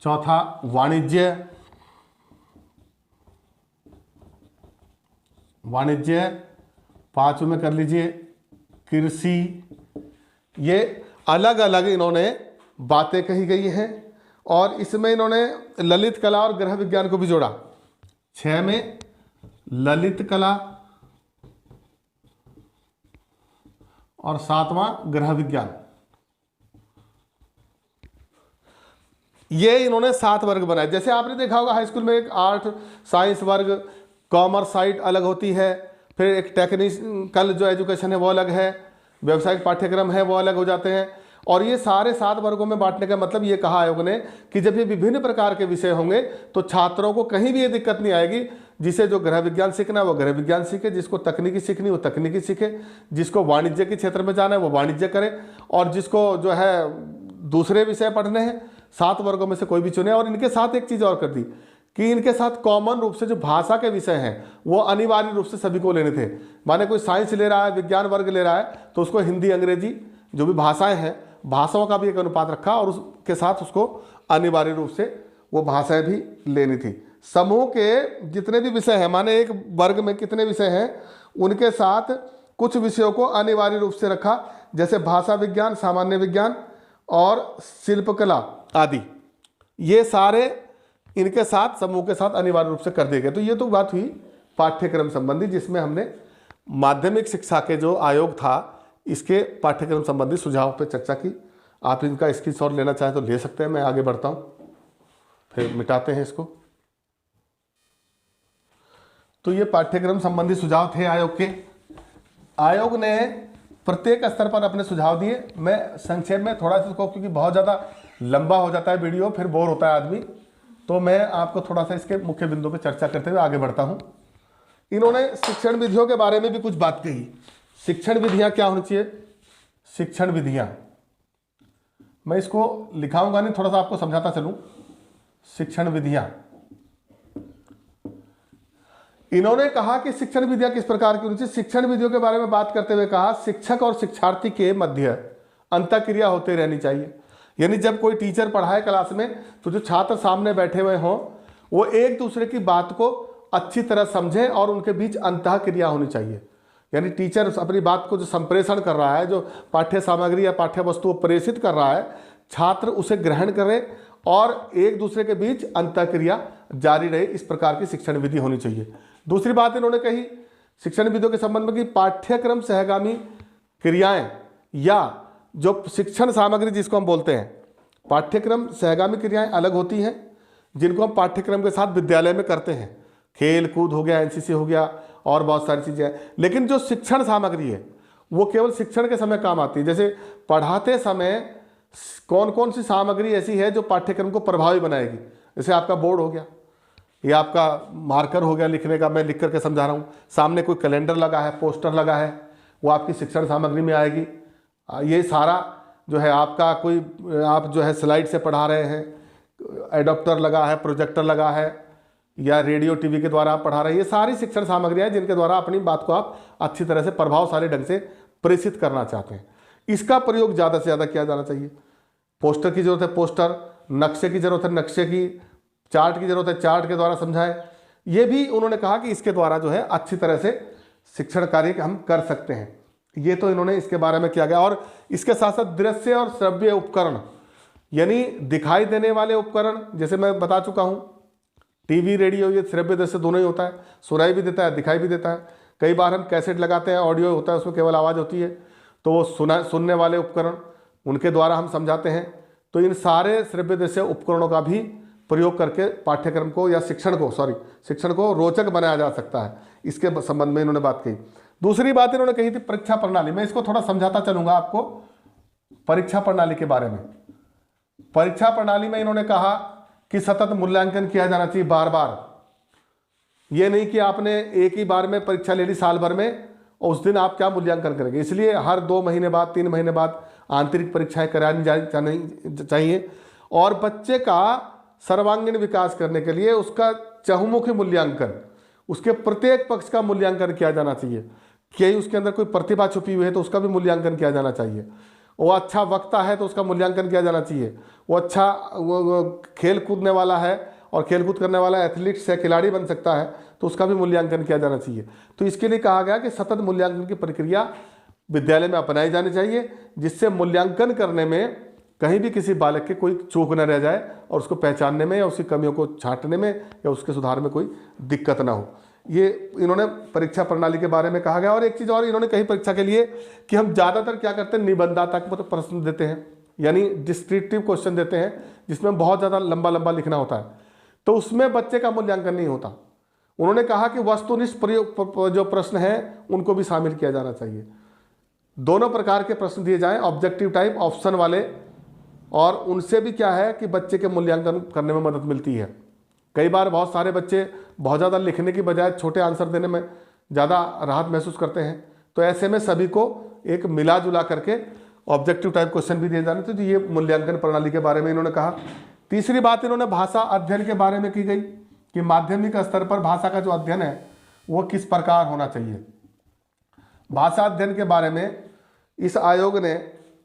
चौथा वाणिज्य, पांचवें में कर लीजिए कृषि। ये अलग अलग इन्होंने बातें कही गई हैं, और इसमें इन्होंने ललित कला और गृह विज्ञान को भी जोड़ा। 6 में ललित कला और 7वां गृह विज्ञान। ये इन्होंने 7 वर्ग बनाए। जैसे आपने देखा होगा हाई स्कूल में एक आर्ट साइंस वर्ग, कॉमर्स साइड अलग होती है, फिर एक टेक्निकल जो एजुकेशन है वो अलग है, व्यावसायिक पाठ्यक्रम है वो अलग हो जाते हैं। और ये सारे 7 वर्गों में बांटने का मतलब ये कहा आयोग ने कि जब ये विभिन्न प्रकार के विषय होंगे तो छात्रों को कहीं भी ये दिक्कत नहीं आएगी। जिसे जो गृह विज्ञान सीखना है वो गृह विज्ञान सीखे, जिसको तकनीकी सीखनी वो तकनीकी सीखे, जिसको वाणिज्य के क्षेत्र में जाना है वो वाणिज्य करे, और जिसको जो है दूसरे विषय पढ़ने हैं 7 वर्गों में से कोई भी चुने। और इनके साथ एक चीज़ और कर दी कि इनके साथ कॉमन रूप से जो भाषा के विषय हैं वो अनिवार्य रूप से सभी को लेने थे। माने कोई साइंस ले रहा है, विज्ञान वर्ग ले रहा है, तो उसको हिंदी, अंग्रेजी जो भी भाषाएं हैं, भाषाओं का भी एक अनुपात रखा, और उसके साथ उसको अनिवार्य रूप से वो भाषाएं भी लेनी थी। समूह के जितने भी विषय हैं, माने एक वर्ग में कितने विषय हैं, उनके साथ कुछ विषयों को अनिवार्य रूप से रखा, जैसे भाषा विज्ञान, सामान्य विज्ञान और शिल्पकला आदि। ये सारे इनके साथ, समूह के साथ अनिवार्य रूप से कर दिए गए। तो ये तो बात हुई पाठ्यक्रम संबंधी, जिसमें हमने माध्यमिक शिक्षा के जो आयोग था इसके पाठ्यक्रम संबंधी सुझाव पर चर्चा की। आप इनका स्क्रीनशॉट लेना चाहें तो ले सकते हैं। मैं आगे बढ़ता हूँ, फिर मिटाते हैं इसको। तो ये पाठ्यक्रम संबंधी सुझाव थे आयोग के। आयोग ने प्रत्येक स्तर पर अपने सुझाव दिए। मैं संक्षेप में थोड़ा सा इसको, क्योंकि बहुत ज़्यादा लंबा हो जाता है वीडियो, फिर बोर होता है आदमी, तो मैं आपको थोड़ा सा इसके मुख्य बिंदु पर चर्चा करते हुए आगे बढ़ता हूँ। इन्होंने शिक्षण विधियों के बारे में भी कुछ बात कही। शिक्षण विधियाँ क्या होनी चाहिए? शिक्षण विधियाँ, मैं इसको लिखाऊंगा नहीं, थोड़ा सा आपको समझाता चलूँ। शिक्षण विधियाँ, इन्होंने कहा कि शिक्षण विधियाँ किस प्रकार की होनी चाहिए। शिक्षण विधियों के बारे में बात करते हुए कहा शिक्षक और शिक्षार्थी के मध्य अंतःक्रिया होते रहनी चाहिए। यानी जब कोई टीचर पढ़ाए क्लास में, तो जो छात्र सामने बैठे हुए हों वो एक दूसरे की बात को अच्छी तरह समझें और उनके बीच अंतःक्रिया होनी चाहिए। यानी टीचर अपनी बात को जो संप्रेषण कर रहा है, जो पाठ्य सामग्री या पाठ्य वस्तु प्रेषित कर रहा है, छात्र उसे ग्रहण करे और एक दूसरे के बीच अंतःक्रिया जारी रहे, इस प्रकार की शिक्षण विधि होनी चाहिए। दूसरी बात इन्होंने कही शिक्षण विधियों के संबंध में कि पाठ्यक्रम सहगामी क्रियाएं या जो शिक्षण सामग्री जिसको हम बोलते हैं, पाठ्यक्रम सहगामी क्रियाएं अलग होती हैं जिनको हम पाठ्यक्रम के साथ विद्यालय में करते हैं। खेल कूद हो गया, एनसीसी हो गया और बहुत सारी चीज़ें हैं। लेकिन जो शिक्षण सामग्री है वो केवल शिक्षण के समय काम आती है। जैसे पढ़ाते समय कौन कौन सी सामग्री ऐसी है जो पाठ्यक्रम को प्रभावी बनाएगी। जैसे आपका बोर्ड हो गया, या आपका मार्कर हो गया लिखने का, मैं लिख करके समझा रहा हूँ, सामने कोई कैलेंडर लगा है, पोस्टर लगा है, वो आपकी शिक्षण सामग्री में आएगी। ये सारा जो है आपका कोई, आप जो है स्लाइड से पढ़ा रहे हैं, एडोप्टर लगा है, प्रोजेक्टर लगा है, या रेडियो टीवी के द्वारा आप पढ़ा रहे हैं, ये सारी शिक्षण सामग्रियाँ हैं जिनके द्वारा अपनी बात को आप अच्छी तरह से प्रभावशाली ढंग से प्रेषित करना चाहते हैं। इसका प्रयोग ज़्यादा से ज़्यादा किया जाना चाहिए। पोस्टर की जरूरत है पोस्टर, नक्शे की जरूरत है नक्शे की, चार्ट की जरूरत है चार्ट के द्वारा समझाएं। ये भी उन्होंने कहा कि इसके द्वारा जो है अच्छी तरह से शिक्षण कार्य हम कर सकते हैं। ये तो इन्होंने इसके बारे में किया गया। और इसके साथ साथ दृश्य और श्रव्य उपकरण, यानी दिखाई देने वाले उपकरण, जैसे मैं बता चुका हूँ, टीवी रेडियो ये श्रव्य दृश्य दोनों ही होता है, सुनाई भी देता है, दिखाई भी देता है। कई बार हम कैसेट लगाते हैं, ऑडियो होता है, उसमें केवल आवाज़ होती है, तो वो सुनने वाले उपकरण, उनके द्वारा हम समझाते हैं। तो इन सारे श्रव्य दृश्य उपकरणों का भी प्रयोग करके पाठ्यक्रम को या शिक्षण को रोचक बनाया जा सकता है। इसके संबंध में इन्होंने बात कही। दूसरी बात इन्होंने कही थी परीक्षा प्रणाली। मैं इसको थोड़ा समझाता चलूंगा आपको परीक्षा प्रणाली के बारे में। परीक्षा प्रणाली में इन्होंने कहा कि सतत मूल्यांकन किया जाना चाहिए, बार बार। ये नहीं कि आपने एक ही बार में परीक्षा ले ली साल भर में और उस दिन आप क्या मूल्यांकन करेंगे। इसलिए हर 2 महीने बाद, 3 महीने बाद आंतरिक परीक्षाएं करानी चाहिए। और बच्चे का सर्वांगीण विकास करने के लिए उसका चहुमुखी मूल्यांकन, उसके प्रत्येक पक्ष का मूल्यांकन किया जाना चाहिए। कि उसके अंदर कोई प्रतिभा छुपी हुई है तो उसका भी मूल्यांकन किया जाना चाहिए। वो अच्छा वक्ता है तो उसका मूल्यांकन किया जाना चाहिए। वो अच्छा खेल कूदने वाला है और खेलकूद करने वाला एथलीट्स है, खिलाड़ी बन सकता है, तो उसका भी मूल्यांकन किया जाना चाहिए। तो इसके लिए कहा गया कि सतत मूल्यांकन की प्रक्रिया विद्यालय में अपनाई जानी चाहिए, जिससे मूल्यांकन करने में कहीं भी किसी बालक के कोई चूक न रह जाए और उसको पहचानने में या उसकी कमियों को छांटने में या उसके सुधार में कोई दिक्कत ना हो। ये इन्होंने परीक्षा प्रणाली के बारे में कहा गया। और एक चीज़ और इन्होंने कही परीक्षा के लिए कि हम ज़्यादातर क्या करते हैं, निबंधात्मक प्रश्न देते हैं, यानी डिस्क्रिप्टिव क्वेश्चन देते हैं जिसमें बहुत ज़्यादा लंबा लंबा लिखना होता है, तो उसमें बच्चे का मूल्यांकन नहीं होता। उन्होंने कहा कि वस्तुनिष्ठ प्रयोग जो प्रश्न हैं उनको भी शामिल किया जाना चाहिए। दोनों प्रकार के प्रश्न दिए जाएं, ऑब्जेक्टिव टाइप, ऑप्शन वाले, और उनसे भी क्या है कि बच्चे के मूल्यांकन करने में मदद मिलती है। कई बार बहुत सारे बच्चे बहुत ज़्यादा लिखने की बजाय छोटे आंसर देने में ज़्यादा राहत महसूस करते हैं, तो ऐसे में सभी को एक मिला जुला करके ऑब्जेक्टिव टाइप क्वेश्चन भी दिए जाने। तो ये मूल्यांकन प्रणाली के बारे में इन्होंने कहा। तीसरी बात इन्होंने भाषा अध्ययन के बारे में की गई कि माध्यमिक स्तर पर भाषा का जो अध्ययन है वो किस प्रकार होना चाहिए। भाषा अध्ययन के बारे में इस आयोग ने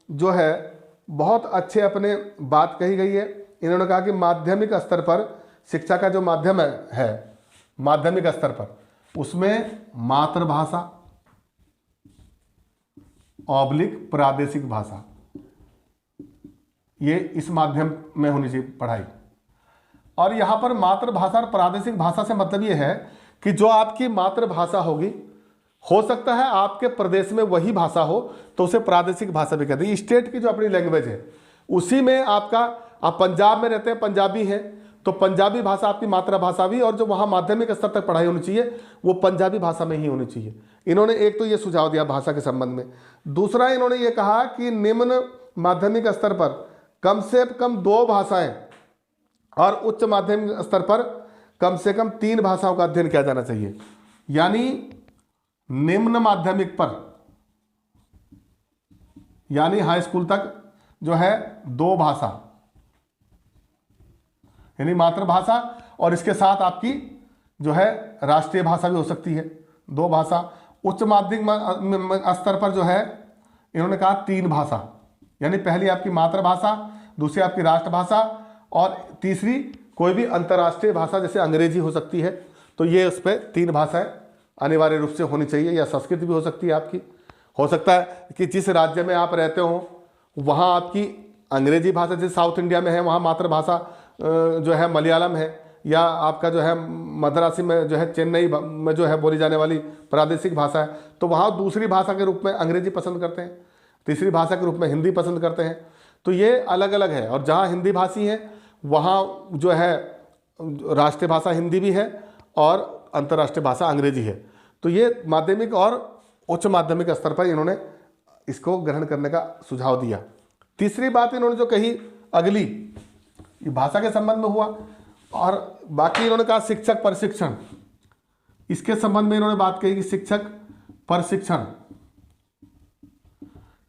जो है बहुत अच्छे अपने बात कही गई है। इन्होंने कहा कि माध्यमिक स्तर पर शिक्षा का जो माध्यम है माध्यमिक स्तर पर, उसमें मातृभाषा ऑब्लिक प्रादेशिक भाषा, ये इस माध्यम में होनी चाहिए पढ़ाई। और यहाँ पर मातृभाषा और प्रादेशिक भाषा से मतलब ये है कि जो आपकी मातृभाषा होगी, हो सकता है आपके प्रदेश में वही भाषा हो तो उसे प्रादेशिक भाषा भी कहते हैं। स्टेट की जो अपनी लैंग्वेज है उसी में आपका, आप पंजाब में रहते हैं, पंजाबी है, तो पंजाबी भाषा आपकी मातृभाषा भी, और जो वहाँ माध्यमिक स्तर तक पढ़ाई होनी चाहिए वो पंजाबी भाषा में ही होनी चाहिए। इन्होंने एक तो ये सुझाव दिया भाषा के संबंध में। दूसरा इन्होंने ये कहा कि निम्न माध्यमिक स्तर पर कम से कम 2 भाषाएं और उच्च माध्यमिक स्तर पर कम से कम 3 भाषाओं का अध्ययन किया जाना चाहिए। यानी निम्न माध्यमिक पर, यानी हाई स्कूल तक जो है 2 भाषा, यानी मातृभाषा और इसके साथ आपकी जो है राष्ट्रीय भाषा भी हो सकती है, 2 भाषा। उच्च माध्यमिक स्तर पर जो है इन्होंने कहा 3 भाषा, यानी पहली आपकी मातृभाषा, दूसरी आपकी राष्ट्रभाषा और तीसरी कोई भी अंतर्राष्ट्रीय भाषा जैसे अंग्रेजी हो सकती है। तो ये उस पर 3 भाषाएं अनिवार्य रूप से होनी चाहिए, या संस्कृत भी हो सकती है आपकी। हो सकता है कि जिस राज्य में आप रहते हो वहाँ आपकी अंग्रेजी भाषा, जैसे साउथ इंडिया में है वहाँ मातृभाषा जो है मलयालम है, या आपका जो है मद्रासी में जो है चेन्नई में जो है बोली जाने वाली प्रादेशिक भाषा है, तो वहाँ दूसरी भाषा के रूप में अंग्रेजी पसंद करते हैं, तीसरी भाषा के रूप में हिंदी पसंद करते हैं। तो ये अलग अलग है। और जहाँ हिंदी भाषी है वहाँ जो है राष्ट्रीय भाषा हिंदी भी है और अंतर्राष्ट्रीय भाषा अंग्रेजी है। तो ये माध्यमिक और उच्च माध्यमिक स्तर पर इन्होंने इसको ग्रहण करने का सुझाव दिया। तीसरी बात इन्होंने जो कही अगली, ये भाषा के संबंध में हुआ, और बाकी इन्होंने कहा शिक्षक प्रशिक्षण, इसके संबंध में इन्होंने बात कही कि शिक्षक प्रशिक्षण,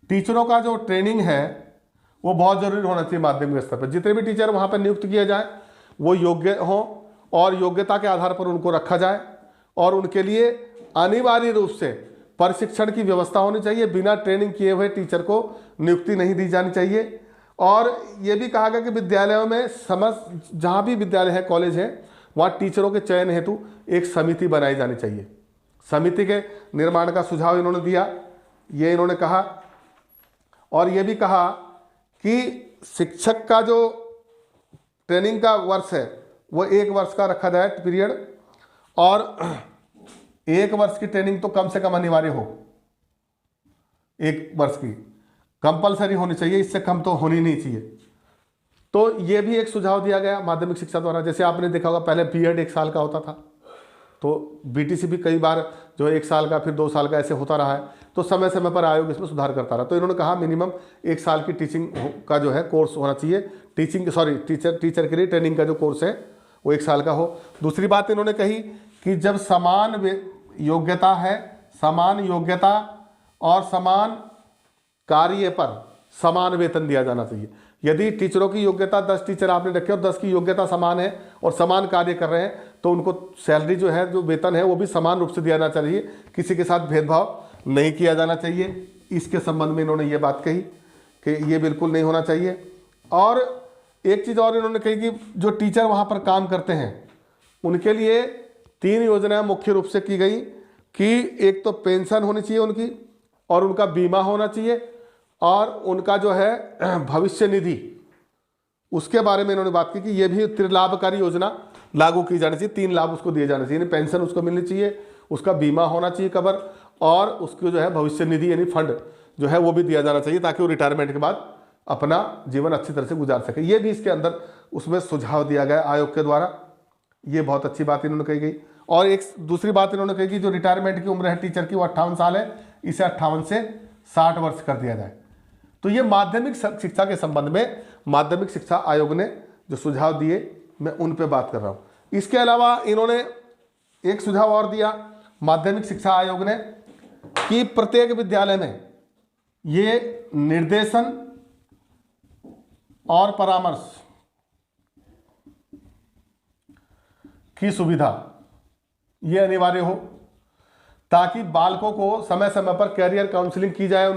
टीचरों का जो ट्रेनिंग है वो बहुत जरूरी होना चाहिए माध्यमिक स्तर पर। जितने भी टीचर वहां पर नियुक्त किए जाए वो योग्य हों और योग्यता के आधार पर उनको रखा जाए, और उनके लिए अनिवार्य रूप से प्रशिक्षण की व्यवस्था होनी चाहिए। बिना ट्रेनिंग किए हुए टीचर को नियुक्ति नहीं दी जानी चाहिए। और ये भी कहा गया कि विद्यालयों में जहाँ भी विद्यालय है, कॉलेज है, वहाँ टीचरों के चयन हेतु एक समिति बनाई जानी चाहिए। समिति के निर्माण का सुझाव इन्होंने दिया, ये इन्होंने कहा। और ये भी कहा कि शिक्षक का जो ट्रेनिंग का वर्ष है वो 1 वर्ष का रखा जाए पीरियड, और 1 वर्ष की ट्रेनिंग तो कम से कम अनिवार्य हो, 1 वर्ष की कंपलसरी होनी चाहिए, इससे कम तो होनी नहीं चाहिए। तो ये भी एक सुझाव दिया गया माध्यमिक शिक्षा द्वारा। जैसे आपने देखा होगा पहले बीएड 1 साल का होता था, तो बीटीसी भी कई बार जो 1 साल का फिर 2 साल का ऐसे होता रहा है, तो समय समय पर आयोग इसमें सुधार करता रहा। तो इन्होंने कहा मिनिमम 1 साल की टीचिंग का जो है कोर्स होना चाहिए, टीचर के लिए ट्रेनिंग का जो कोर्स है वो 1 साल का हो। दूसरी बात इन्होंने कही कि जब समान योग्यता है, समान योग्यता और समान कार्य पर समान वेतन दिया जाना चाहिए। यदि टीचरों की योग्यता 10 टीचर आपने रखे और 10 की योग्यता समान है और समान कार्य कर रहे हैं, तो उनको सैलरी जो है, जो वेतन है, वो भी समान रूप से दिया जाना चाहिए, किसी के साथ भेदभाव नहीं किया जाना चाहिए। इसके संबंध में इन्होंने ये बात कही कि ये बिल्कुल नहीं होना चाहिए। और एक चीज़ और इन्होंने कही कि जो टीचर वहाँ पर काम करते हैं उनके लिए 3 योजनाएं मुख्य रूप से की गई कि एक तो पेंशन होनी चाहिए उनकी, और उनका बीमा होना चाहिए, और उनका जो है भविष्य निधि, उसके बारे में इन्होंने बात की कि ये भी त्रिलाभकारी योजना लागू की जानी चाहिए। 3 लाभ उसको दिए जाने चाहिए, यानी पेंशन उसको मिलनी चाहिए, उसका बीमा होना चाहिए कवर, और उसको जो है भविष्य निधि यानी फंड जो है वो भी दिया जाना चाहिए, ताकि वो रिटायरमेंट के बाद अपना जीवन अच्छी तरह से गुजार सके। ये भी इसके अंदर उसमें सुझाव दिया गया आयोग के द्वारा। ये बहुत अच्छी बात इन्होंने कही गई। और एक दूसरी बात इन्होंने कही कि जो रिटायरमेंट की उम्र है टीचर की वो 58 साल है, इसे 58 से 60 वर्ष कर दिया जाए। तो ये माध्यमिक शिक्षा के संबंध में माध्यमिक शिक्षा आयोग ने जो सुझाव दिए, मैं उन पे बात कर रहा हूँ। इसके अलावा इन्होंने एक सुझाव और दिया माध्यमिक शिक्षा आयोग ने कि प्रत्येक विद्यालय में ये निर्देशन और परामर्श की सुविधा ये अनिवार्य हो, ताकि बालकों को समय समय पर कैरियर काउंसलिंग की जाए,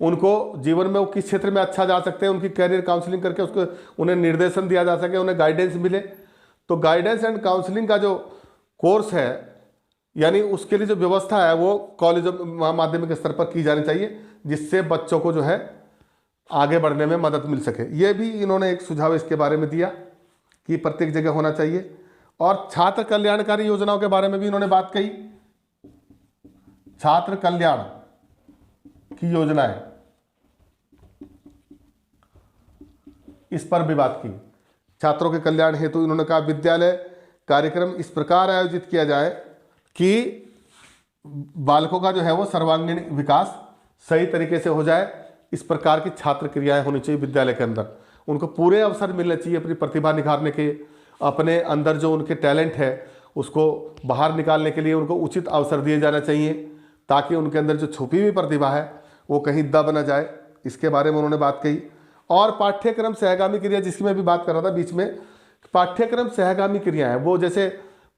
उनको जीवन में वो किस क्षेत्र में अच्छा जा सकते हैं, उनकी कैरियर काउंसलिंग करके उसको उन्हें निर्देशन दिया जा सके, उन्हें गाइडेंस मिले। तो गाइडेंस एंड काउंसलिंग का जो कोर्स है, यानी उसके लिए जो व्यवस्था है, वो कॉलेजों माध्यमिक स्तर पर की जानी चाहिए, जिससे बच्चों को जो है आगे बढ़ने में मदद मिल सके। ये भी इन्होंने एक सुझाव इसके बारे में दिया कि प्रत्येक जगह होना चाहिए। और छात्र कल्याणकारी योजनाओं के बारे में भी इन्होंने बात कही, छात्र कल्याण की योजनाएं, इस पर भी बात की। छात्रों के कल्याण हेतु इन्होंने कहा विद्यालय कार्यक्रम इस प्रकार आयोजित किया जाए कि बालकों का जो है वो सर्वांगीण विकास सही तरीके से हो जाए। इस प्रकार की छात्र क्रियाएं होनी चाहिए विद्यालय के अंदर। उनको पूरे अवसर मिलने चाहिए अपनी प्रतिभा निखारने के, अपने अंदर जो उनके टैलेंट है उसको बाहर निकालने के लिए उनको उचित अवसर दिए जाना चाहिए, ताकि उनके अंदर जो छुपी हुई प्रतिभा है वो कहीं दब न जाए। इसके बारे में उन्होंने बात कही। और पाठ्यक्रम सहगामी क्रिया, जिसकी मैं भी बात कर रहा था बीच में, पाठ्यक्रम सहगामी क्रिया है वो, जैसे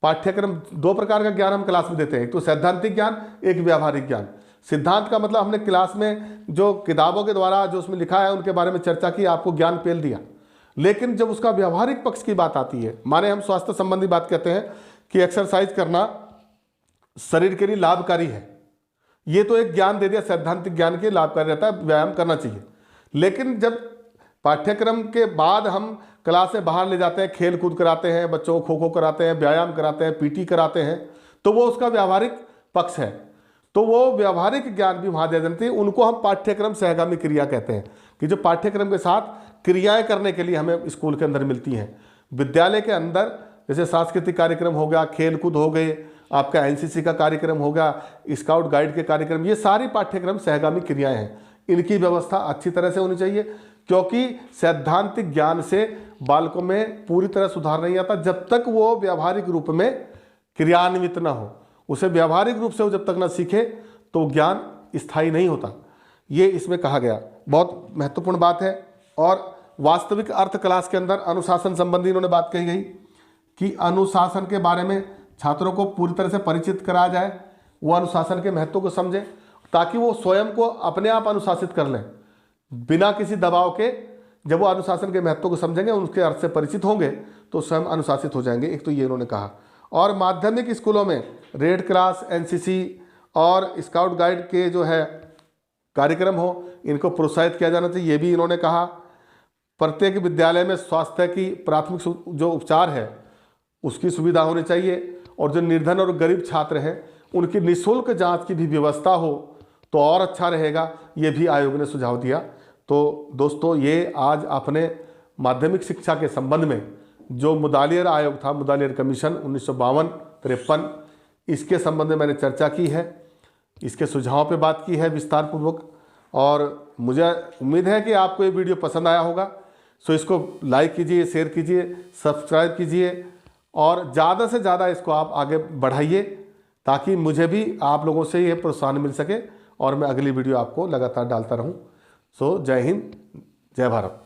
पाठ्यक्रम 2 प्रकार का ज्ञान हम क्लास में देते हैं, एक तो सैद्धांतिक ज्ञान, एक व्यावहारिक ज्ञान। सिद्धांत का मतलब हमने क्लास में जो किताबों के द्वारा जो उसमें लिखा है उनके बारे में चर्चा की, आपको ज्ञान पेल दिया। लेकिन जब उसका व्यावहारिक पक्ष की बात आती है, माने हम स्वास्थ्य संबंधी बात कहते हैं कि एक्सरसाइज करना शरीर के लिए लाभकारी है, ये तो एक ज्ञान दे दिया, सैद्धांतिक ज्ञान के लाभकारी रहता है, व्यायाम करना चाहिए। लेकिन जब पाठ्यक्रम के बाद हम क्लास से बाहर ले जाते हैं, खेल कूद कराते हैं, बच्चों को खो खो कराते हैं, व्यायाम कराते हैं, पीटी कराते हैं, तो वो उसका व्यावहारिक पक्ष है। तो वो व्यावहारिक ज्ञान भी वहाँ दिया जाती है, उनको हम पाठ्यक्रम सहगामी क्रिया कहते हैं, कि जो पाठ्यक्रम के साथ क्रियाएं करने के लिए हमें स्कूल के अंदर मिलती हैं। विद्यालय के अंदर जैसे सांस्कृतिक कार्यक्रम हो गया, खेल कूद हो गए, आपका एनसीसी का कार्यक्रम हो गया, स्काउट गाइड के कार्यक्रम, ये सारी पाठ्यक्रम सहगामी क्रियाएं हैं। इनकी व्यवस्था अच्छी तरह से होनी चाहिए, क्योंकि सैद्धांतिक ज्ञान से बालकों में पूरी तरह सुधार नहीं आता जब तक वो व्यावहारिक रूप में क्रियान्वित ना हो। उसे व्यावहारिक रूप से वो जब तक ना सीखे तो ज्ञान स्थायी नहीं होता। ये इसमें कहा गया, बहुत महत्वपूर्ण बात है। और वास्तविक अर्थ क्लास के अंदर अनुशासन संबंधी इन्होंने बात कही गई कि अनुशासन के बारे में छात्रों को पूरी तरह से परिचित कराया जाए, वो अनुशासन के महत्व को समझें, ताकि वो स्वयं को अपने आप अनुशासित कर लें बिना किसी दबाव के। जब वो अनुशासन के महत्व को समझेंगे, उनके अर्थ से परिचित होंगे, तो स्वयं अनुशासित हो जाएंगे। एक तो ये इन्होंने कहा। और माध्यमिक स्कूलों में रेड क्रॉस, एनसीसी और स्काउट गाइड के जो है कार्यक्रम हो, इनको प्रोत्साहित किया जाना चाहिए, ये भी इन्होंने कहा। प्रत्येक विद्यालय में स्वास्थ्य की प्राथमिक जो उपचार है उसकी सुविधा होनी चाहिए, और जो निर्धन और गरीब छात्र हैं उनकी निःशुल्क जांच की भी व्यवस्था हो तो और अच्छा रहेगा, ये भी आयोग ने सुझाव दिया। तो दोस्तों, ये आज आपने माध्यमिक शिक्षा के संबंध में जो मुदालियर आयोग था, मुदालियर कमीशन 1952-53, इसके संबंध में मैंने चर्चा की है, इसके सुझाव पे बात की है विस्तार पूर्वक। और मुझे उम्मीद है कि आपको ये वीडियो पसंद आया होगा। सो इसको लाइक कीजिए, शेयर कीजिए, सब्सक्राइब कीजिए और ज़्यादा से ज़्यादा इसको आप आगे बढ़ाइए, ताकि मुझे भी आप लोगों से ये प्रोत्साहन मिल सके और मैं अगली वीडियो आपको लगातार डालता रहूं। सो जय हिंद, जय भारत।